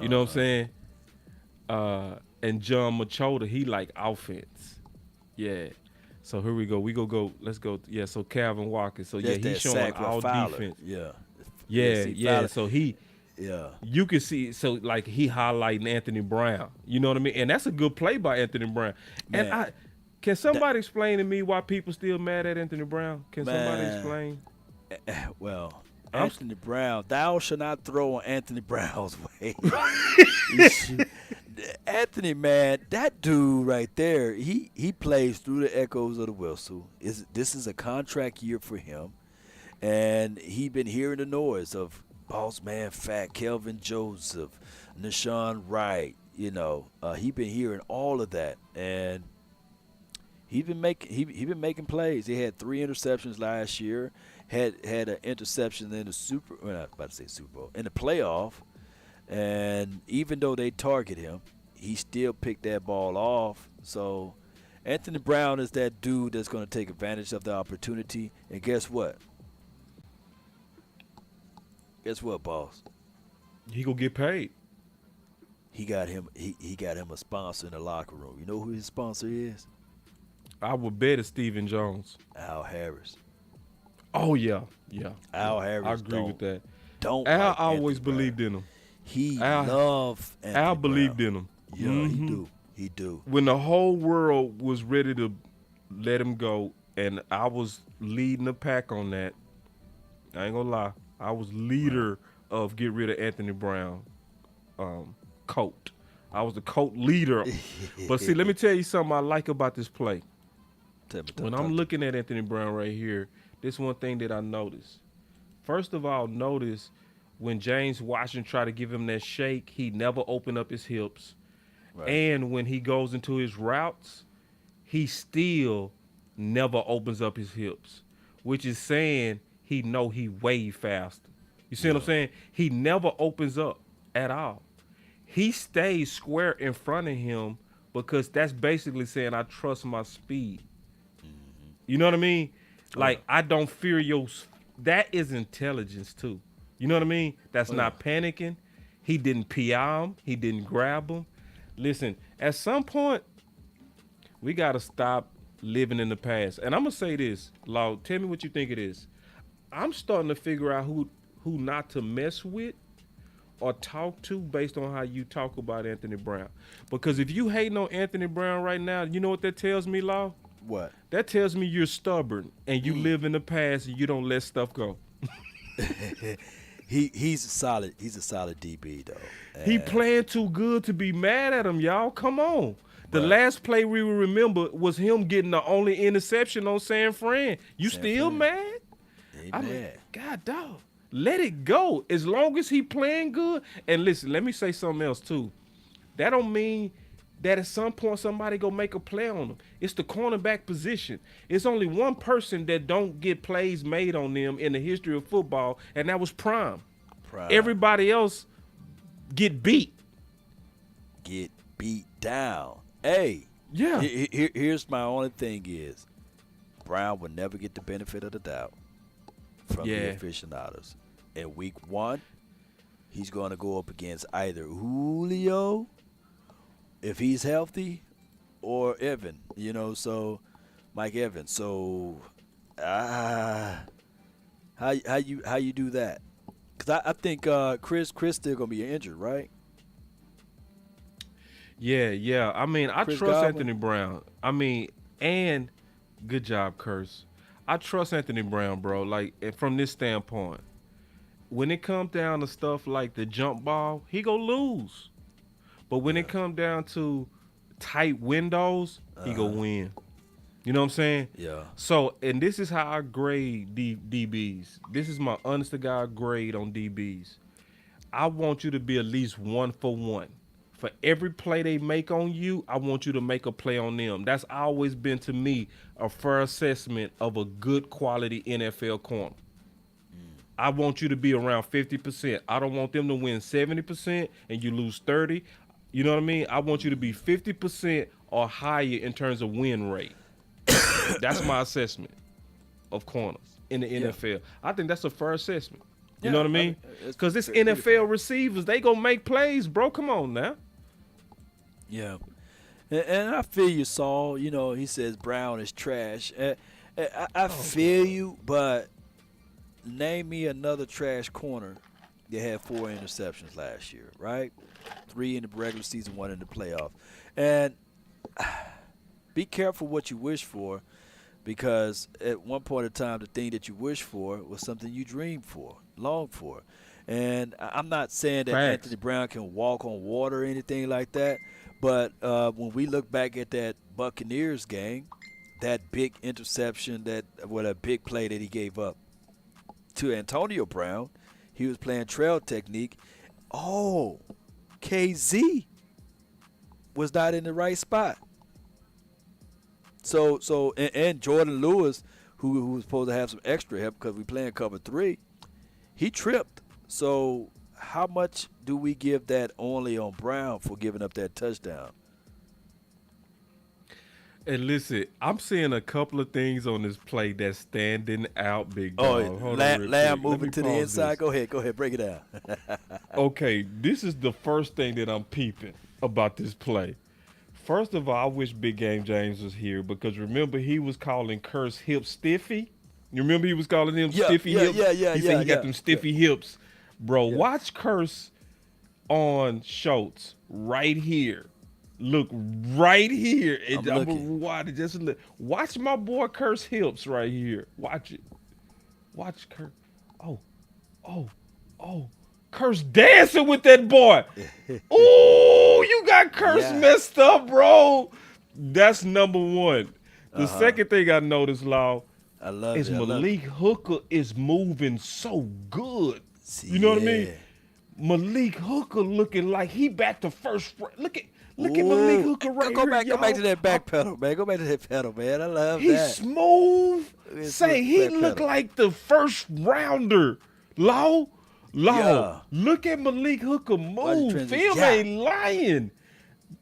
S2: You know what I'm saying? And John Machota, he like offense. Yeah. So here we go. Let's go. Yeah, so Calvin Watkins. So
S1: That's
S2: yeah, he's
S1: that
S2: showing
S1: sack with
S2: all
S1: Fowler.
S2: defense.
S1: Yeah.
S2: Yeah,
S1: see,
S2: yeah.
S1: Fowler-
S2: So he
S1: Yeah.
S2: you can see, so like he highlighting Anthony Brown. You know what I mean? And that's a good play by Anthony Brown. And
S1: Man.
S2: can somebody explain to me why people still mad at Anthony Brown? Can somebody
S1: Man.
S2: explain?
S1: Well, Anthony Brown, thou shall not throw on Anthony Brown's way. Anthony, man, that dude right there, he plays through the echoes of the whistle. This is a contract year for him, and he been hearing the noise of Boss Man Fat, Kelvin Joseph, Nashawn Wright. You know, he been hearing all of that, and he been making plays. He had 3 interceptions last year. Had an interception in the Super Bowl, in the playoff. And even though they target him, he still picked that ball off. So Anthony Brown is that dude that's going to take advantage of the opportunity. And guess what? Guess what, boss?
S2: He gonna get paid.
S1: He got him. He got him a sponsor in the locker room. You know who his sponsor is?
S2: I would bet it's Stephen Jones.
S1: Al Harris.
S2: Oh yeah.
S1: Al Harris.
S2: I agree with that.
S1: Don't.
S2: Al
S1: like
S2: always
S1: Anthony
S2: believed
S1: Brown.
S2: in him.
S1: He
S2: Al-
S1: loved Anthony
S2: Al
S1: Brown.
S2: believed in him.
S1: Yeah,
S2: Mhm.
S1: He do.
S2: When the whole world was ready to let him go, and I was leading the pack on that, I ain't gonna lie, I was leader of get rid of Anthony Brown coat. I was the coat leader. But see, let me tell you something I like about this play. When I'm looking at Anthony Brown right here, this one thing that I noticed. First of all, notice when James Washington tried to give him that shake, he never opened up his hips.
S1: Right.
S2: And when he goes into his routes, he still never opens up his hips, which is saying he know he way faster. You see what I'm saying? He never opens up at all. He stays square in front of him because that's basically saying I trust my speed. You know what I mean? Like, I don't fear that is intelligence too. You know what I mean? That's not panicking. He didn't PI him. He didn't grab him. Listen, at some point, we got to stop living in the past. And I'm going to say this, Law, tell me what you think it is. I'm starting to figure out who not to mess with or talk to based on how you talk about Anthony Brown. Because if you hating on Anthony Brown right now, you know what that tells me, Law?
S1: What?
S2: That tells me you're stubborn and you live in the past and you don't let stuff go.
S1: He's a solid DB though.
S2: He playing too good to be mad at him, y'all. Come on. The last play we will remember was him getting the only interception on San Fran. You still mad? I mean, God dog. Let it go. As long as he playing good. And listen, let me say something else too. That don't mean that at some point somebody go make a play on him. It's the cornerback position. It's only one person that don't get plays made on them in the history of football, and that was Prime. Everybody else get beat.
S1: Get beat down. Hey.
S2: Yeah.
S1: Here's my only thing is, Brown will never get the benefit of the doubt. from the
S2: Yeah.
S1: aficionados. In week 1, he's going to go up against either Julio, if he's healthy, or Evan. So Mike Evans. So how you do that? Because I think Chris still going to be injured, right?
S2: Yeah. I mean, I
S1: Chris
S2: trust
S1: Godwin?
S2: Anthony Brown. I mean, and good job, Curse. I trust Anthony Brown, bro. Like, from this standpoint, when it comes down to stuff like the jump ball, he go lose. But when it comes down to tight windows, he go win. You know what I'm saying?
S1: Yeah.
S2: So, and this is how I grade DBs. This is my honest to God grade on DBs. I want you to be at least 1 for 1. For every play they make on you, I want you to make a play on them. That's always been, to me, a fair assessment of a good quality NFL corner. I want you to be around 50%. I don't want them to win 70% and you lose 30. You know what I mean? I want you to be 50% or higher in terms of win rate. That's my assessment of corners in the NFL. I think that's a fair assessment. You know what I mean? Because this NFL receivers, they gonna make plays, bro. Come on now.
S1: Yeah. And I feel you, Saul. He says Brown is trash. I feel you, but name me another trash corner that had 4 interceptions last year, right? 3 in the regular season, 1 in the playoff. And be careful what you wish for, because at one point in time, the thing that you wish for was something you dreamed for, longed for. And I'm not saying that
S2: Facts.
S1: Anthony Brown can walk on water or anything like that, but when we look back at that Buccaneers game, that big interception, a big play that he gave up to Antonio Brown, he was playing trail technique. Oh, KZ was not in the right spot. So and Jordan Lewis, who was supposed to have some extra help because we playing cover 3, he tripped. So how much do we give that only on Brown for giving up that touchdown?
S2: And listen, I'm seeing a couple of things on this play that's standing out, big dog. Hold on real quick.
S1: Lamb
S2: Let
S1: moving
S2: me
S1: to the
S2: pause
S1: inside.
S2: this.
S1: Go ahead, break it down.
S2: Okay, this is the first thing that I'm peeping about this play. First of all, I wish Big Game James was here, because remember he was calling Curse hip stiffy. You remember he was calling him stiffy hips? He said he got them stiffy hips. Bro, watch Curse on Schultz right here. Look right here.
S1: I'm looking.
S2: Watch my boy Curse hips right here. Watch it. Watch Curse. Oh. Curse dancing with that boy. Oh, you got Curse messed up, bro. That's number 1. The second thing I noticed, Law,
S1: I love
S2: is
S1: it.
S2: Malik Hooker is moving so good.
S1: See,
S2: You know what I mean? Malik Hooker looking like he back to first. Look at Malik Hooker right
S1: go
S2: here,
S1: back,
S2: y'all.
S1: Go back to that back pedal, man. Go back to that pedal, man. I love
S2: He's
S1: that.
S2: smooth.
S1: It's
S2: Say,
S1: look
S2: he
S1: back
S2: look
S1: pedal.
S2: like the first rounder. Law.
S1: Yeah.
S2: Look at Malik Hooker move.
S1: transition.
S2: Film
S1: Yeah.
S2: ain't lying.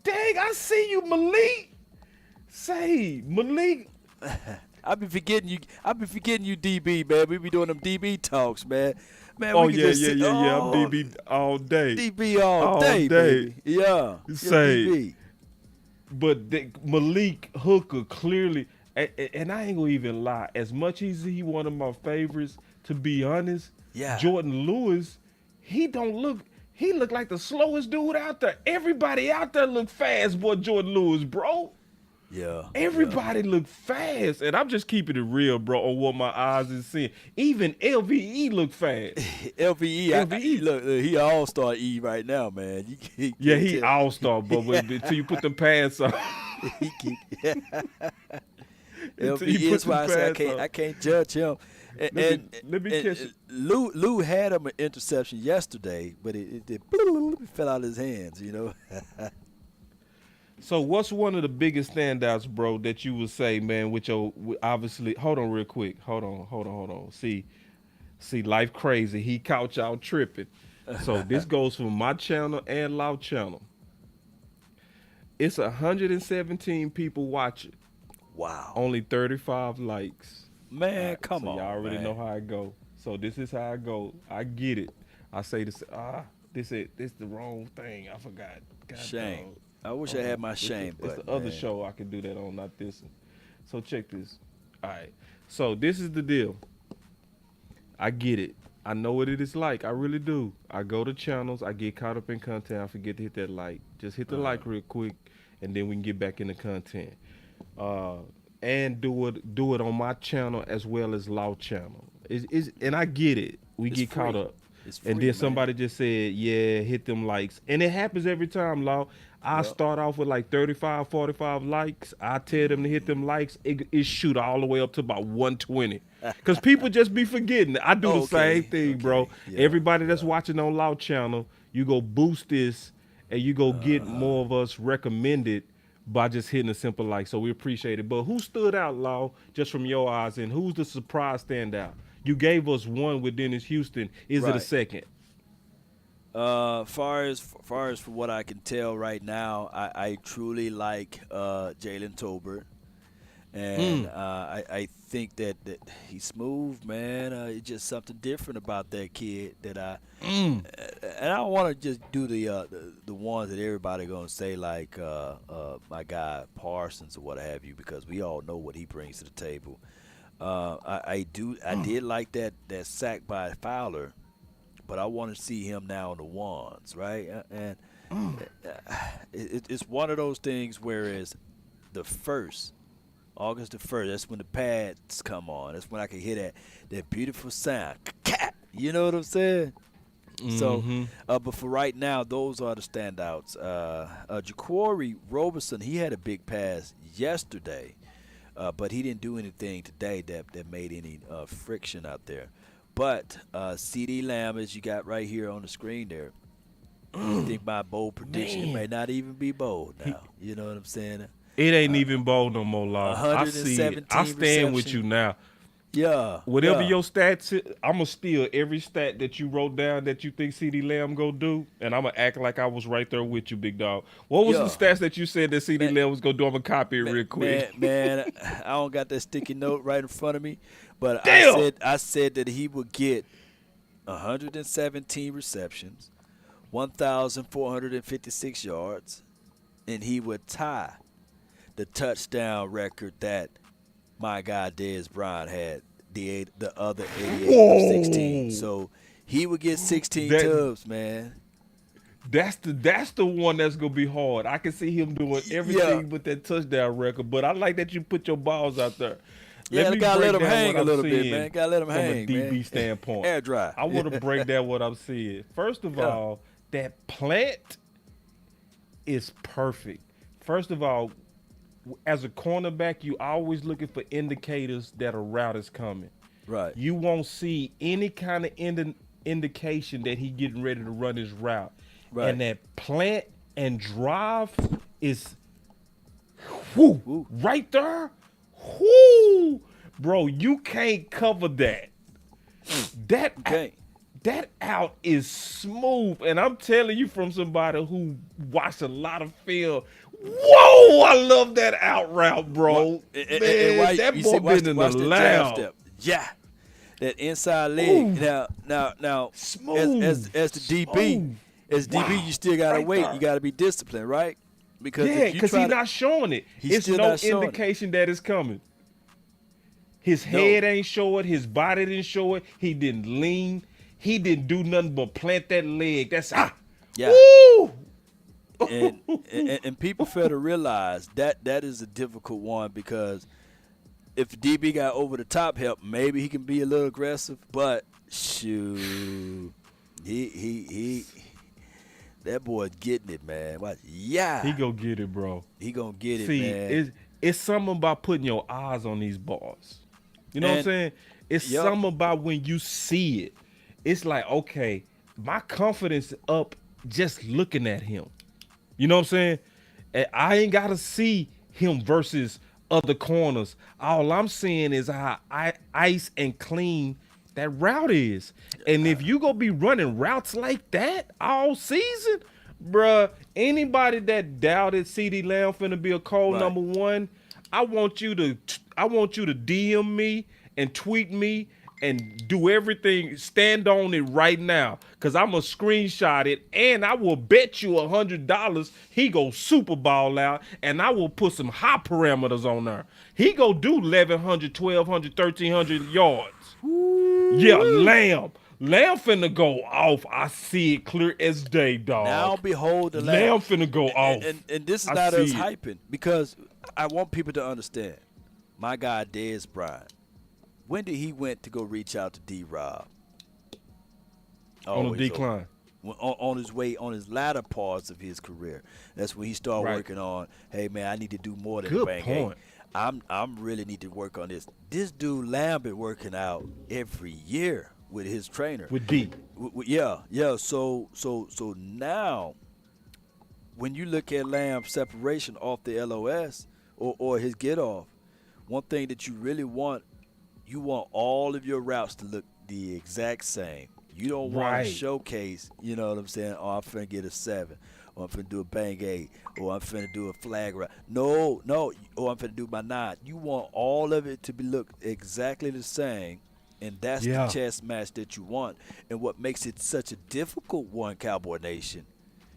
S2: Dang, I see you, Malik. Say, Malik.
S1: I've been forgetting you, DB, man. We be doing them DB talks, man. Man,
S2: Oh,
S1: we can
S2: yeah.
S1: just sit-
S2: I'm DB all day.
S1: DB all day,
S2: day.
S1: baby. Yeah.
S2: Say.
S1: DB.
S2: But Malik Hooker clearly, and I ain't gonna even lie, as much as he one of my favorites, to be honest, Jordan Lewis, he look like the slowest dude out there. Everybody out there look fast, boy, Jordan Lewis, bro.
S1: Yeah.
S2: Everybody look fast, and I'm just keeping it real, bro, on what my eyes is seeing. Even LVE look fast.
S1: LVE, look, he all-star E right now, man.
S2: He all-star, but until you put the pants on.
S1: LVE is why I say I can't judge him.
S2: Let me catch it.
S1: Lou had him an interception yesterday, but it fell out of his hands, you know.
S2: So what's one of the biggest standouts, bro, that you would say, man, with your obviously, hold on real quick. Hold on. See, life crazy. He caught y'all tripping. So this goes from my channel and Loud channel. It's 117 people watching.
S1: Wow.
S2: Only 35 likes.
S1: Man, come
S2: so
S1: on.
S2: Y'all already
S1: man.
S2: know how it go. So this is how I go. I get it. I say this. This the wrong thing. I forgot. God
S1: Shame.
S2: dog.
S1: I wish I had my shame
S2: It's
S1: button.
S2: the other
S1: man.
S2: show I can do that on, not this one. So check this. All right. So this is the deal. I get it. I know what it is like. I really do. I go to channels. I get caught up in content. I forget to hit that like. Just hit the like real quick, and then we can get back into content. And do it on my channel as well as Law channel. And I get it. We
S1: It's
S2: get caught
S1: free.
S2: up.
S1: It's free,
S2: And then
S1: man.
S2: somebody just said, yeah, hit them likes. And it happens every time, Law. I start off with like 35, 45 likes. I tell them to hit them likes. It shoot all the way up to about 120. Because people just be forgetting. I do the same thing, bro.
S1: Yeah,
S2: Everybody that's watching on Law channel, you go boost this and you go get more of us recommended by just hitting a simple like. So we appreciate it. But who stood out, Law, just from your eyes, and who's the surprise standout? You gave us one with Dennis Houston. Is it a
S1: Right.
S2: second?
S1: Far as from what I can tell right now, I truly like Jalen Tolbert, and I think that he's smooth, man. It's just something different about that kid that and I don't want to just do the ones that everybody gonna say like my guy Parsons or what have you, because we all know what he brings to the table. I did like that sack by Fowler. But I want to see him now in the ones, right? And it's one of those things where it's August the 1st, that's when the pads come on. That's when I can hear that beautiful sound. You know what I'm saying? So, but for right now, those are the standouts. Jaquari Roberson, he had a big pass yesterday, but he didn't do anything today that made any friction out there. But CeeDee Lamb, as you got right here on the screen there, I think my bold prediction may not even be bold now. You know what I'm saying?
S2: It ain't even bold no more, Law. I see it. I stand with you now.
S1: Yeah.
S2: Whatever
S1: yeah.
S2: your stats, I'm going to steal every stat that you wrote down that you think CeeDee Lamb going to do, and I'm going to act like I was right there with you, big dog. What was the stats that you said that CeeDee Lamb was going to do? I'm going to copy it real quick.
S1: Man, I don't got that sticky note right in front of me, but
S2: Damn.
S1: I said that he would get 117 receptions, 1,456 yards, and he would tie the touchdown record that my guy Dez Bryant had, the other 88 of 16. So he would get 16 tubs, man.
S2: That's the one that's gonna be hard. I can see him doing everything with that touchdown record, but I like that you put your balls out there.
S1: Yeah, gotta let him hang a little bit,
S2: seeing
S1: man. Gotta let him hang,
S2: from a DB
S1: man.
S2: standpoint.
S1: Air dry.
S2: I want to break down what I'm seeing. First of all, that plant is perfect. First of all, as a cornerback, you always looking for indicators that a route is coming.
S1: Right.
S2: You won't see any kind of indication that he getting ready to run his route.
S1: Right.
S2: And that plant and drive is right there. Whoo, bro, you can't cover that. That out is smooth, and I'm telling you from somebody who watched a lot of film. Whoa, I love that out route, bro. Man, that boy been in the lab.
S1: Yeah, that inside leg. Now,
S2: Smooth.
S1: as the DB, you still gotta
S2: Right
S1: wait.
S2: there.
S1: You gotta be disciplined, right? Because
S2: Because he's not showing it.
S1: He's
S2: It's
S1: still
S2: no
S1: not showing it.
S2: indication that it's coming. His head ain't show it. His body didn't show it. He didn't lean. He didn't do nothing but plant that leg. That's
S1: Yeah.
S2: Woo!
S1: and people fail to realize that is a difficult one, because if the DB got over the top help, maybe he can be a little aggressive. But shoot, he that boy's getting it, man. Watch. Yeah,
S2: He go get it, bro.
S1: he gonna get it,
S2: See,
S1: man.
S2: it's something about putting your eyes on these bars. You know what I'm
S1: And-
S2: saying? It's
S1: Yup.
S2: something about when you see it. It's like, okay, my confidence up just looking at him. You know what I'm saying? And I ain't got to see him versus other corners. All I'm seeing is how ice and clean that route is. And if you gonna be running routes like that all season, bruh, anybody that doubted CeeDee Lamb finna be a cold
S1: Right.
S2: number one, I want you to DM me and tweet me and do everything, stand on it right now, because I'm going to screenshot it, and I will bet you $100 he go Super Bowl out, and I will put some high parameters on there. He go do 1,100, 1,200, 1,300 yards. Yeah, Lamb. Lamb finna go off. I see it clear as day, dog.
S1: Now behold the Lamb.
S2: Lamb finna go off.
S1: And this is not us hyping, because I want people to understand. My guy, Dez Bryant, when did he went to go reach out to D-Rob?
S2: On a decline.
S1: On his way, on his latter parts of his career. That's when he started
S2: Right.
S1: working on, hey, man, I need to do more than
S2: Good
S1: bang.
S2: point.
S1: I'm really need to work on this. This dude Lamb been working out every year with his trainer.
S2: With D.
S1: Yeah. So now, when you look at Lamb's separation off the LOS or his get off, one thing that you really want, you want all of your routes to look the exact same. You don't want to showcase, you know what I'm saying? Oh, I'm finna get a 7, or I'm finna do a bang 8, or I'm finna do a flag route. No, or I'm finna do my 9. You want all of it to be look exactly the same. And that's the chess match that you want. And what makes it such a difficult one, Cowboy Nation,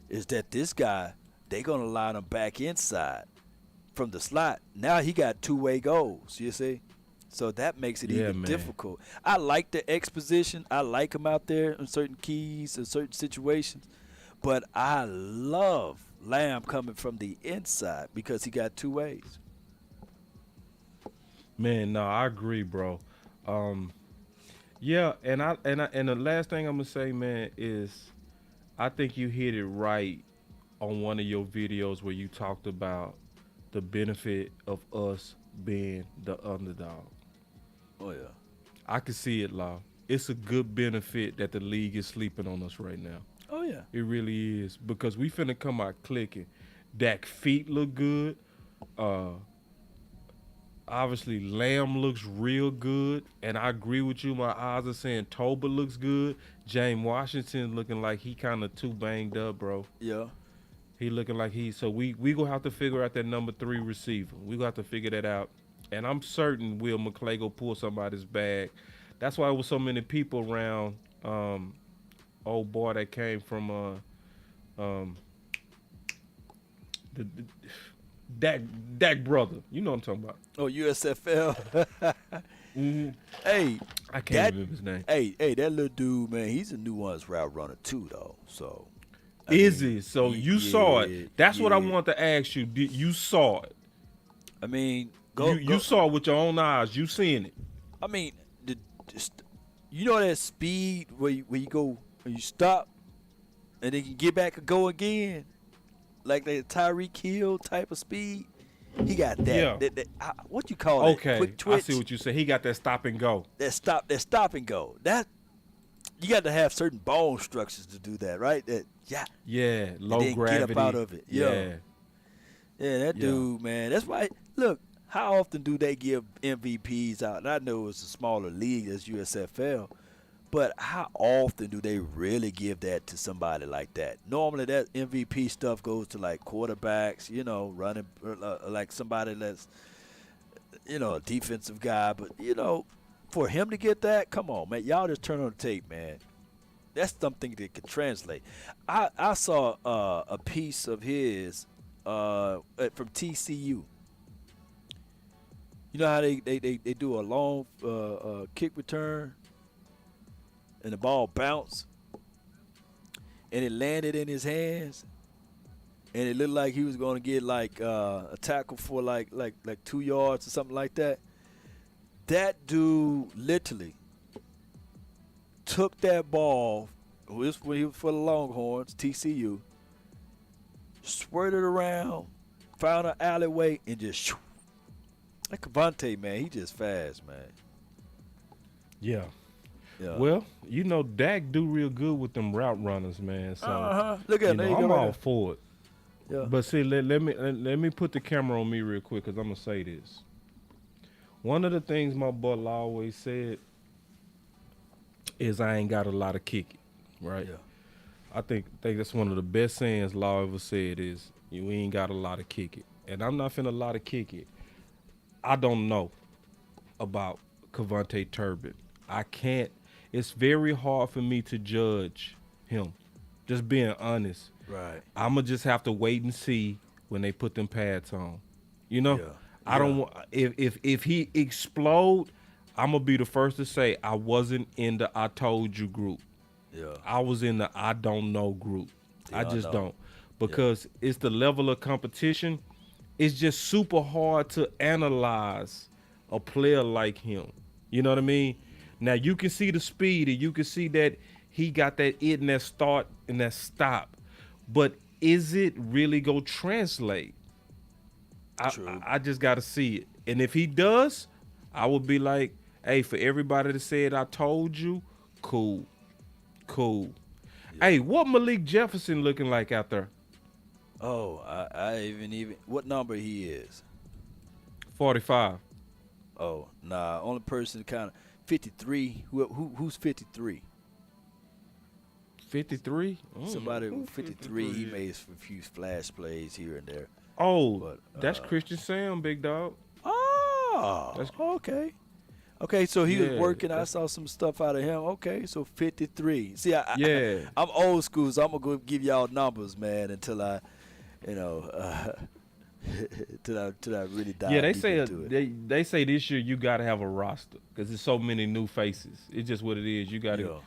S1: is that this guy, they're going to line him back inside from the slot. Now he got two-way goals, you see? So that makes it even difficult. I like the exposition. I like him out there in certain keys and certain situations. But I love Lamb coming from the inside because he got two ways.
S2: Man, no, I agree, bro. Yeah, and the last thing I'm gonna say, man, is I think you hit it right on one of your videos where you talked about the benefit of us being the underdog.
S1: Oh yeah,
S2: I can see it, Law. It's a good benefit that the league is sleeping on us right now.
S1: Oh yeah,
S2: it really is, because we finna come out clicking. Dak feet look good. Obviously, Lamb looks real good, and I agree with you. My eyes are saying Toba looks good. James Washington looking like he kind of too banged up, bro.
S1: Yeah.
S2: He looking like so we gonna have to figure out that number 3 receiver. We gonna have to figure that out, and I'm certain Will McClay go pull somebody's bag. That's why there was so many people around. Old boy that came from the Dak brother. You know what I'm talking about.
S1: Oh, USFL.
S2: Mm-hmm.
S1: Hey,
S2: I can't remember his name.
S1: Hey, that little dude, man, he's a nuanced route runner too, though. So
S2: is he? So you saw it. That's what I want to ask you. You saw it?
S1: I mean,
S2: you saw it with your own eyes. You seen it?
S1: I mean, you know that speed where you go and you stop, and then you get back and go again, like the Tyreek Hill type of speed. He got that.
S2: Yeah.
S1: That what you call it?
S2: Okay,
S1: Quick twitch.
S2: I see what you say. He got that stop and go.
S1: That stop and go. That you got to have certain bone structures to do that, right?
S2: Yeah, low
S1: and then
S2: gravity.
S1: Get up out of it. Yeah, that dude, man. That's why. Look, how often do they give MVPs out? And I know it's a smaller league as USFL, but how often do they really give that to somebody like that? Normally, that MVP stuff goes to like quarterbacks, running like somebody that's, a defensive guy. But for him to get that, come on, man, y'all just turn on the tape, man. That's something that could translate. I saw a piece of his from TCU. You know how they do a long kick return and the ball bounced and it landed in his hands and it looked like he was going to get like a tackle for like 2 yards or something like that. That dude literally took that ball, when he was for the Longhorns, TCU, squirted around, found an alleyway, and just shoo. Like KaVontae, man, he just fast, man.
S2: Yeah. Well, Dak do real good with them route runners, man. So
S1: look at him.
S2: I'm all for it.
S1: Yeah.
S2: But see, let me put the camera on me real quick, because I'm gonna say this. One of the things my boy Law always said is I ain't got a lot of kick it, right?
S1: Yeah.
S2: I think that's one of the best sayings Law ever said is we ain't got a lot of kick it. And I'm not finna a lot of kick it. I don't know about KaVontae Turpin. I can't. It's very hard for me to judge him. Just being honest.
S1: Right.
S2: I'ma just have to wait and see when they put them pads on. You know,
S1: Yeah.
S2: I don't want if he explode, I'm gonna be the first to say I wasn't in the I told you group.
S1: Yeah.
S2: I was in the I don't know group. I
S1: Yeah, I
S2: just
S1: know.
S2: don't, because it's the level of competition. It's just super hard to analyze a player like him. You know what I mean? Now you can see the speed and you can see that he got that it and that start and that stop, but is it really gonna translate?
S1: True.
S2: I just got to see it. And if he does, I would be like, hey, for everybody that said I told you, cool. Hey, what Malik Jefferson looking like out there?
S1: Oh, I even what number he is?
S2: 45.
S1: Oh, nah. Only person kind of 53. Who's 53?
S2: 53?
S1: Somebody 53. He made a few splash plays here and there.
S2: Oh,
S1: But,
S2: that's Christian Sam, big dog.
S1: Oh,
S2: That's-
S1: okay. Okay, so he was
S2: Yeah,
S1: working. I saw some stuff out of him. Okay, so 53. See,
S2: Yeah.
S1: I'm old school, so I'm gonna go give y'all numbers, man, until I, till I really dive
S2: Yeah, they
S1: deep
S2: say
S1: into it.
S2: they say this year you got to have a roster because there's so many new faces. It's just what it is. You got to,
S1: Yeah.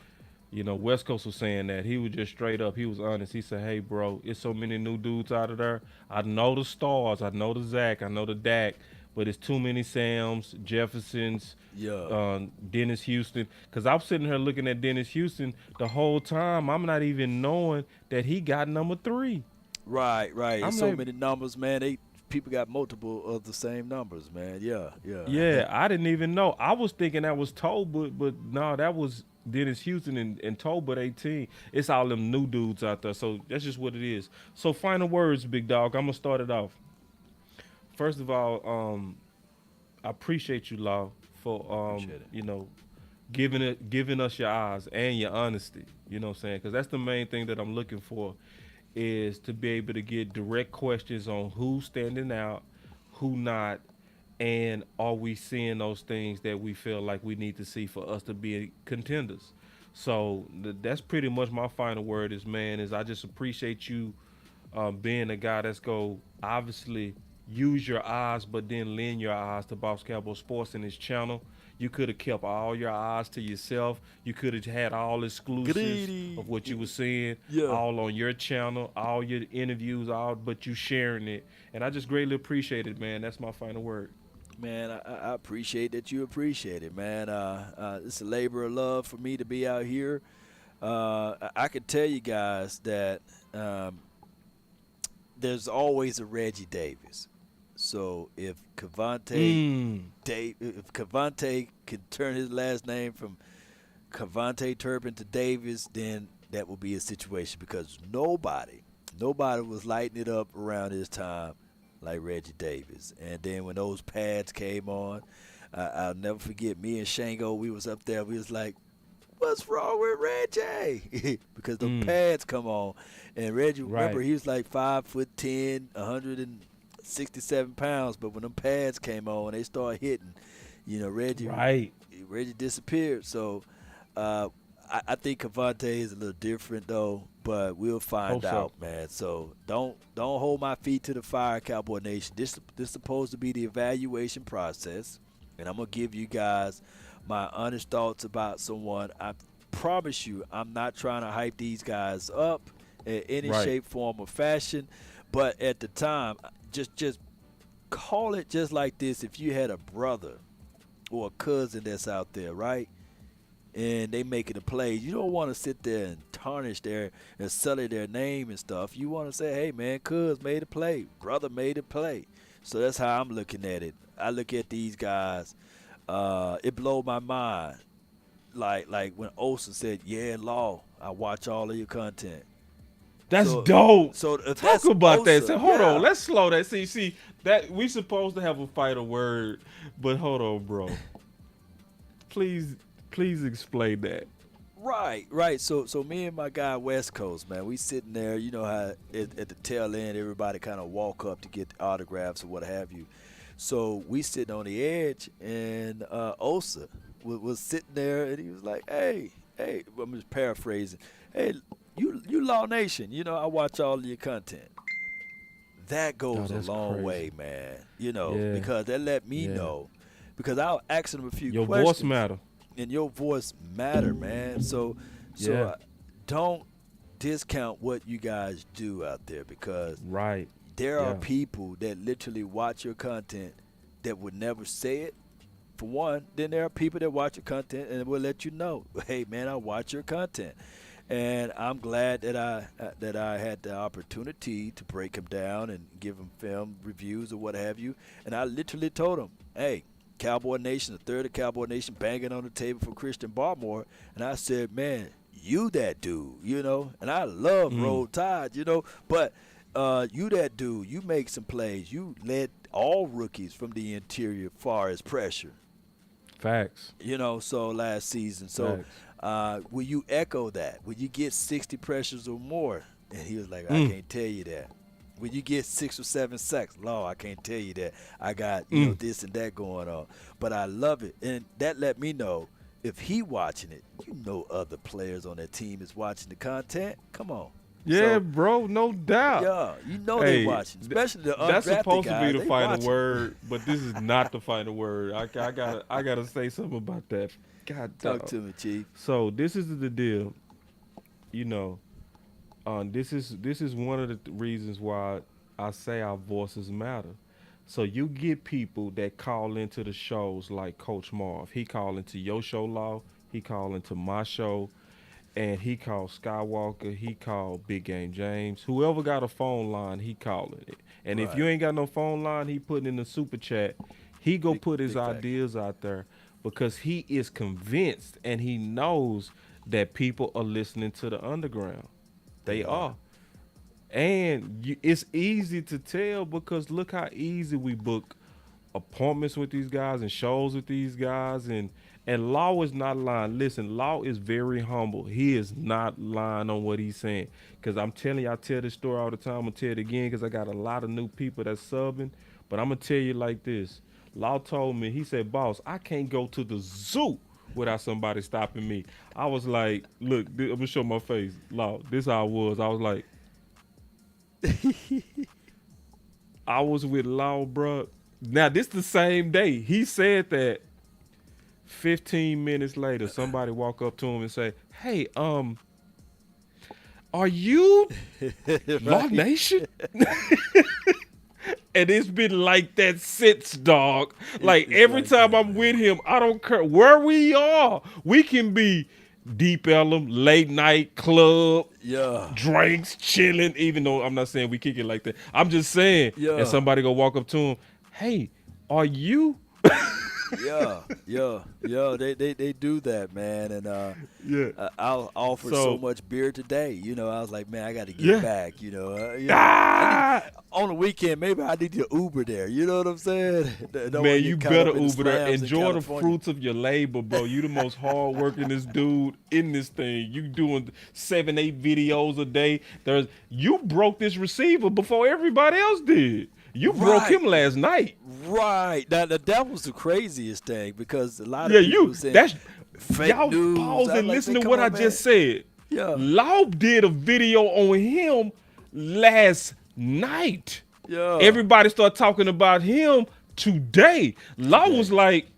S2: you know, West Coast was saying that. He was just straight up. He was honest. He said, hey, bro, it's so many new dudes out of there. I know the stars. I know the Zach. I know the Dak. But it's too many Sams, Jeffersons,
S1: Yeah.
S2: Dennis Houston. Because I'm sitting here looking at Dennis Houston the whole time. I'm not even knowing that he got number 3.
S1: Right.
S2: I'm
S1: So
S2: like-
S1: many numbers, man. People got multiple of the same numbers, man. Yeah.
S2: Yeah, I didn't even know. I was thinking that was Tolbert, but no, that was Dennis Houston and Tolbert 18. It's all them new dudes out there. So that's just what it is. So final words, big dog. I'm going to start it off. First of all, I appreciate you, Law, for
S1: Appreciate it.
S2: you know, giving us your eyes and your honesty. You know what I'm saying? Because that's the main thing that I'm looking for, is to be able to get direct questions on who's standing out, who not, and are we seeing those things that we feel like we need to see for us to be contenders. So that's pretty much my final word is I just appreciate you being a guy that's go obviously use your eyes, but then lend your eyes to Boss Cowboy Sports and his channel. You could have kept all your eyes to yourself. You could have had all exclusives
S1: Greedy.
S2: of what you were seeing,
S1: Yeah.
S2: all on your channel, all your interviews, but you sharing it. And I just greatly appreciate it, man. That's my final word.
S1: Man, I appreciate that you appreciate it, man. It's a labor of love for me to be out here. I can tell you guys that there's always a Reggie Davis. So if KaVontae could turn his last name from KaVontae Turpin to Davis, then that will be a situation, because nobody was lighting it up around this time like Reggie Davis. And then when those pads came on, I'll never forget, me and Shango, we was up there, we was like, what's wrong with Reggie? Because the pads come on. And Reggie, remember,
S2: Right.
S1: he was like 5'10", 167 pounds. But when them pads came on, they started hitting. You know, Reggie disappeared. So I think KaVontae is a little different, though. But we'll find out, man. So don't hold my feet to the fire, Cowboy Nation. This supposed to be the evaluation process. And I'm going to give you guys my honest thoughts about someone. I promise you, I'm not trying to hype these guys up in any shape, form, or fashion. But at the time, just call it just like this. If you had a brother or a cousin that's out there, right, and they making a play, you don't want to sit there and tarnish and sully their name and stuff. You want to say, hey, man, cuz made a play. Brother made a play. So that's how I'm looking at it. I look at these guys. It blow my mind. Like when Olsen said, yeah, Law, I watch all of your content.
S2: That's dope.
S1: So
S2: Talk about that.
S1: Osa,
S2: So hold
S1: yeah.
S2: on, let's slow that. See that we supposed to have a fighter word, but hold on, bro. Please explain that.
S1: Right. So me and my guy West Coast, man, we sitting there. You know how at the tail end, everybody kind of walk up to get the autographs or what have you. So we sitting on the edge, and Osa, was sitting there, and he was like, hey, I'm just paraphrasing. Hey, you Law Nation, I watch all of your content. That goes a long way, man, because that let me know. Because I was asking him a few questions.
S2: Your voice matter.
S1: And your voice matter, man. So don't discount what you guys do out there, because there are people that literally watch your content that would never say it. For one, then there are people that watch your content and will let you know, hey, man, I watch your content. And I'm glad that I had the opportunity to break him down and give him film reviews or what have you. And I literally told him, hey, Cowboy Nation, the third of Cowboy Nation, banging on the table for Christian Barmore. And I said, man, you that dude, and I love Roll Tide, but you that dude, you make some plays. You led all rookies from the interior far as pressure.
S2: Facts.
S1: So last season. So will you echo that? Will you get 60 pressures or more? And he was like, I can't tell you that. Will you get 6 or 7 sacks? No, I can't tell you that. I got this and that going on. But I love it. And that let me know, if he watching it, other players on that team is watching the content. Come on.
S2: Yeah, bro, no doubt.
S1: Yeah, they watching, especially the undrafted guys.
S2: That's supposed to be the final
S1: watching.
S2: word, but this is not the final word. I gotta say something about that. God,
S1: talk to me, Chief.
S2: So this is the deal. This is one of the reasons why I say our voices matter. So you get people that call into the shows like Coach Marv. He call into your show, Law. He call into my show. And he called Skywalker, he called Big Game James. Whoever got a phone line, he calling it. And if you ain't got no phone line, he putting in the super chat. He go put his ideas out there because he is convinced and he knows that people are listening to the underground. They are. And it's easy to tell because look how easy we book appointments with these guys and shows with these guys. And Law is not lying. Listen, Law is very humble. He is not lying on what he's saying. Because I'm telling you, I tell this story all the time. I'm going to tell it again because I got a lot of new people that's subbing. But I'm going to tell you like this. Law told me, he said, boss, I can't go to the zoo without somebody stopping me. I was like, look, I'm going to show my face. Law, this how I was. I was like, I was with Law, bro. Now, this the same day. He said that. 15 minutes later, somebody walk up to him and say, hey, are you Law Nation? And it's been like that since, dog. Like every time I'm with him, I don't care where we are. We can be Deep Ellum, late night club, drinks, chilling, even though I'm not saying we kick it like that. I'm just saying, and somebody go walk up to him, hey, are you
S1: they do that, man, and I'll offer so much beer today. I was like, man, I got to get back. On the weekend, maybe I need to Uber there. You know what I'm saying?
S2: Man, you better Uber there. Enjoy the fruits of your labor, bro. You the most hard-workingest dude in this thing. You doing 7-8 videos a day. You broke this receiver before everybody else did. You broke him last night.
S1: Right. Now, that was the craziest thing because a lot of people saying
S2: that's
S1: fake
S2: y'all
S1: news.
S2: Pause and listen to what I just said.
S1: Yeah.
S2: Law did a video on him last night.
S1: Yeah.
S2: Everybody started talking about him today. Law was like,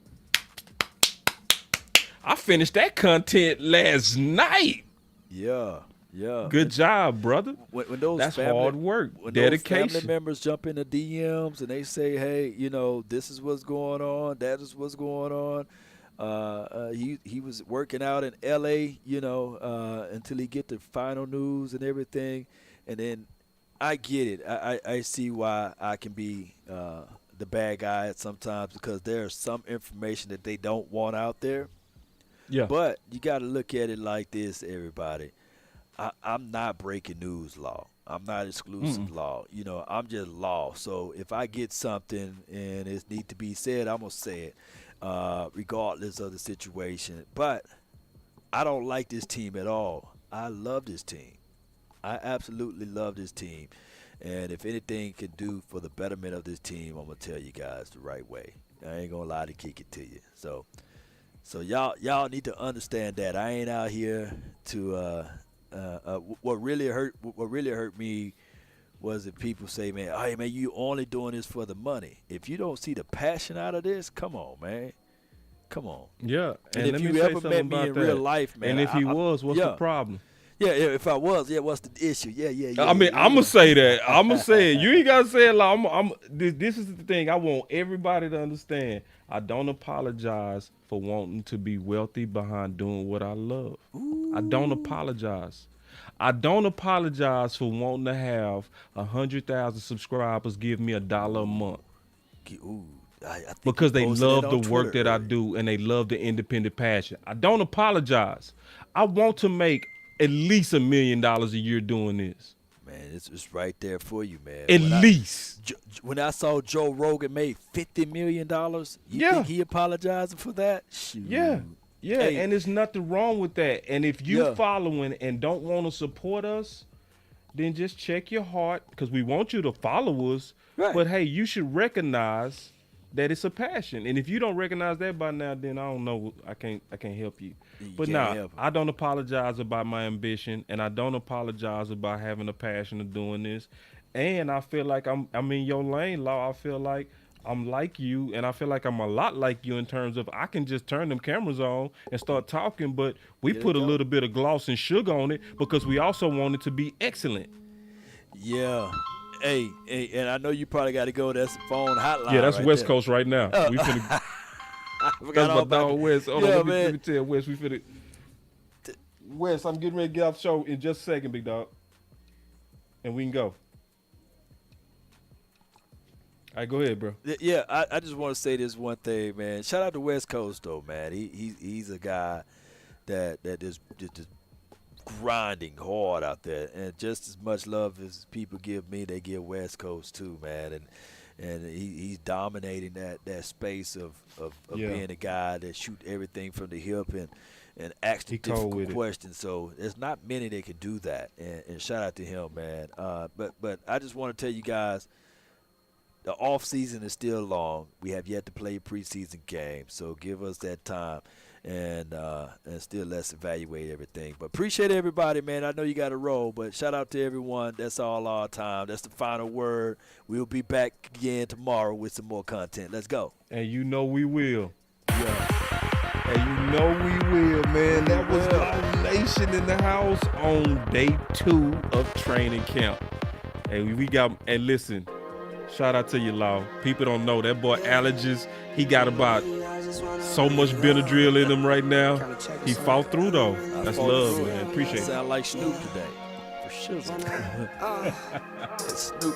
S2: I finished that content last night.
S1: Yeah. Yeah.
S2: Good job, brother.
S1: When those
S2: That's
S1: family,
S2: hard work,
S1: when
S2: dedication.
S1: Those family members jump in the DMs and they say, hey, this is what's going on, that is what's going on. He was working out in L.A., until he get the final news and everything. And then I get it. I see why I can be the bad guy sometimes because there's some information that they don't want out there.
S2: Yeah.
S1: But you got to look at it like this, everybody. I'm not breaking news, Law. I'm not exclusive Law. I'm just Law. So if I get something and it needs to be said, I'm going to say it regardless of the situation. But I don't like this team at all. I love this team. I absolutely love this team. And if anything can do for the betterment of this team, I'm going to tell you guys the right way. I ain't going to lie to kick it to you. So So y'all need to understand that I ain't out here to what really hurt me was if people say, man, hey man, you only doing this for the money. If you don't see the passion out of this, come on, man. Come on.
S2: Yeah.
S1: And if you ever met me in real life, man.
S2: And if he was, what's the problem?
S1: Yeah, if I was, what's the issue? Yeah.
S2: I mean, I'm going to say that. I'm going to say it. You ain't got to say it like this is the thing. I want everybody to understand. I don't apologize for wanting to be wealthy behind doing what I love. Ooh. I don't apologize. I don't apologize for wanting to have 100,000 subscribers give me $1 a month.
S1: Ooh, I think
S2: because they love the work
S1: Twitter,
S2: that I do and they love the independent passion. I don't apologize. I want to make at least $1 million a year doing this.
S1: Man, it's right there for you, man.
S2: At least.
S1: When I saw Joe Rogan made $50 million, you think he apologizing for that? Shoot.
S2: Yeah. Yeah, hey. And there's nothing wrong with that. And if you following and don't want to support us, then just check your heart because we want you to follow us. Right. But, hey, you should recognize that it's a passion. And if you don't recognize that by now, then I don't know. I can't help you. But now, I don't apologize about my ambition, and I don't apologize about having a passion of doing this. And I feel like I'm in your lane, Law. I feel like I'm like you, and I feel like I'm a lot like you in terms of I can just turn them cameras on and start talking, but we put a little bit of gloss and sugar on it because we also want it to be excellent.
S1: Yeah. Hey, and I know you probably got to go. That's the phone hotline.
S2: Yeah, that's
S1: right
S2: West
S1: there.
S2: Coast right now. We finna. That's my dog West. Hold on, let me tell West. We finna. West, I'm getting ready to get off the show in just a second, big dog, and we can go. All right, go ahead, bro.
S1: Yeah, I just want to say this one thing, man. Shout out to West Coast, though, man. He's a guy that is just grinding hard out there, and just as much love as people give me, they give West Coast too, man. And he's dominating that space of being a guy that shoot everything from the hip and ask the difficult questions. So there's not many that can do that, and shout out to him, man. But I just want to tell you guys, the off season is still long. We have yet to play a preseason game, so give us that time, and still let's evaluate everything. But appreciate everybody, man. I know you got to roll, but shout out to everyone. That's all our time. That's the final word. We'll be back again tomorrow with some more content. Let's go.
S2: And you know we will.
S1: Yeah.
S2: And you know we will, man. That was Law Nation in the house on day 2 of training camp. And we got, and listen, shout out to you, Law. People don't know that boy allergies. He got about so much Benadryl in him right now. He fought through though. That's love, man. Appreciate it.
S1: Sound like Snoop today, for sure. Snoop,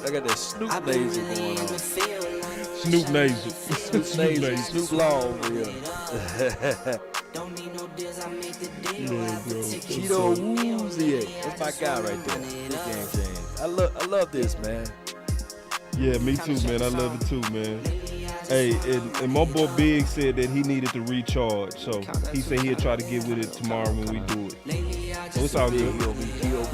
S1: I got that Snoop nasal going on.
S2: Snoop nasal.
S1: Snoop nasal. Snoop Law over here.
S2: Yeah, bro.
S1: Cheeto Woozy. That's my guy right there. Big game change. I love this, man.
S2: Yeah, me too, man. I love it too, man. Hey, and my boy Big said that he needed to recharge, so he said he'll try to get with it tomorrow when we do it. So it's all good.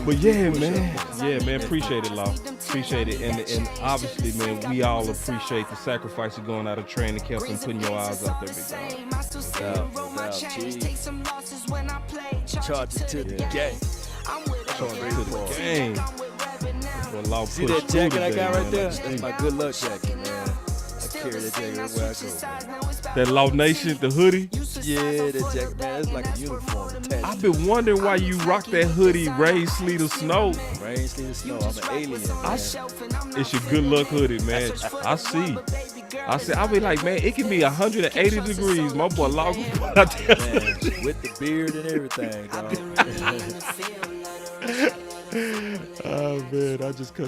S2: But yeah, man, appreciate it, Law. Appreciate it, and obviously, man, we all appreciate the sacrifice of going out of training camp and putting your eyes out there, big dog.
S1: Charge it to the game.
S2: Charge it to the game.
S1: See that jacket I got right there? That's my good luck jacket, man. I carry that jacket everywhere I go.
S2: That Law Nation, the hoodie?
S1: Yeah, that jacket, man. It's like a uniform.
S2: I've been wondering why you rock that hoodie, rain, sleet, or snow.
S1: Rain, sleet, or snow. I'm an alien, man.
S2: It's your good luck hoodie, man. I see. I be like, man, it can be 180 degrees. My boy Law put out there.
S1: Man, with the beard and everything, dog.
S2: Oh man, I just cut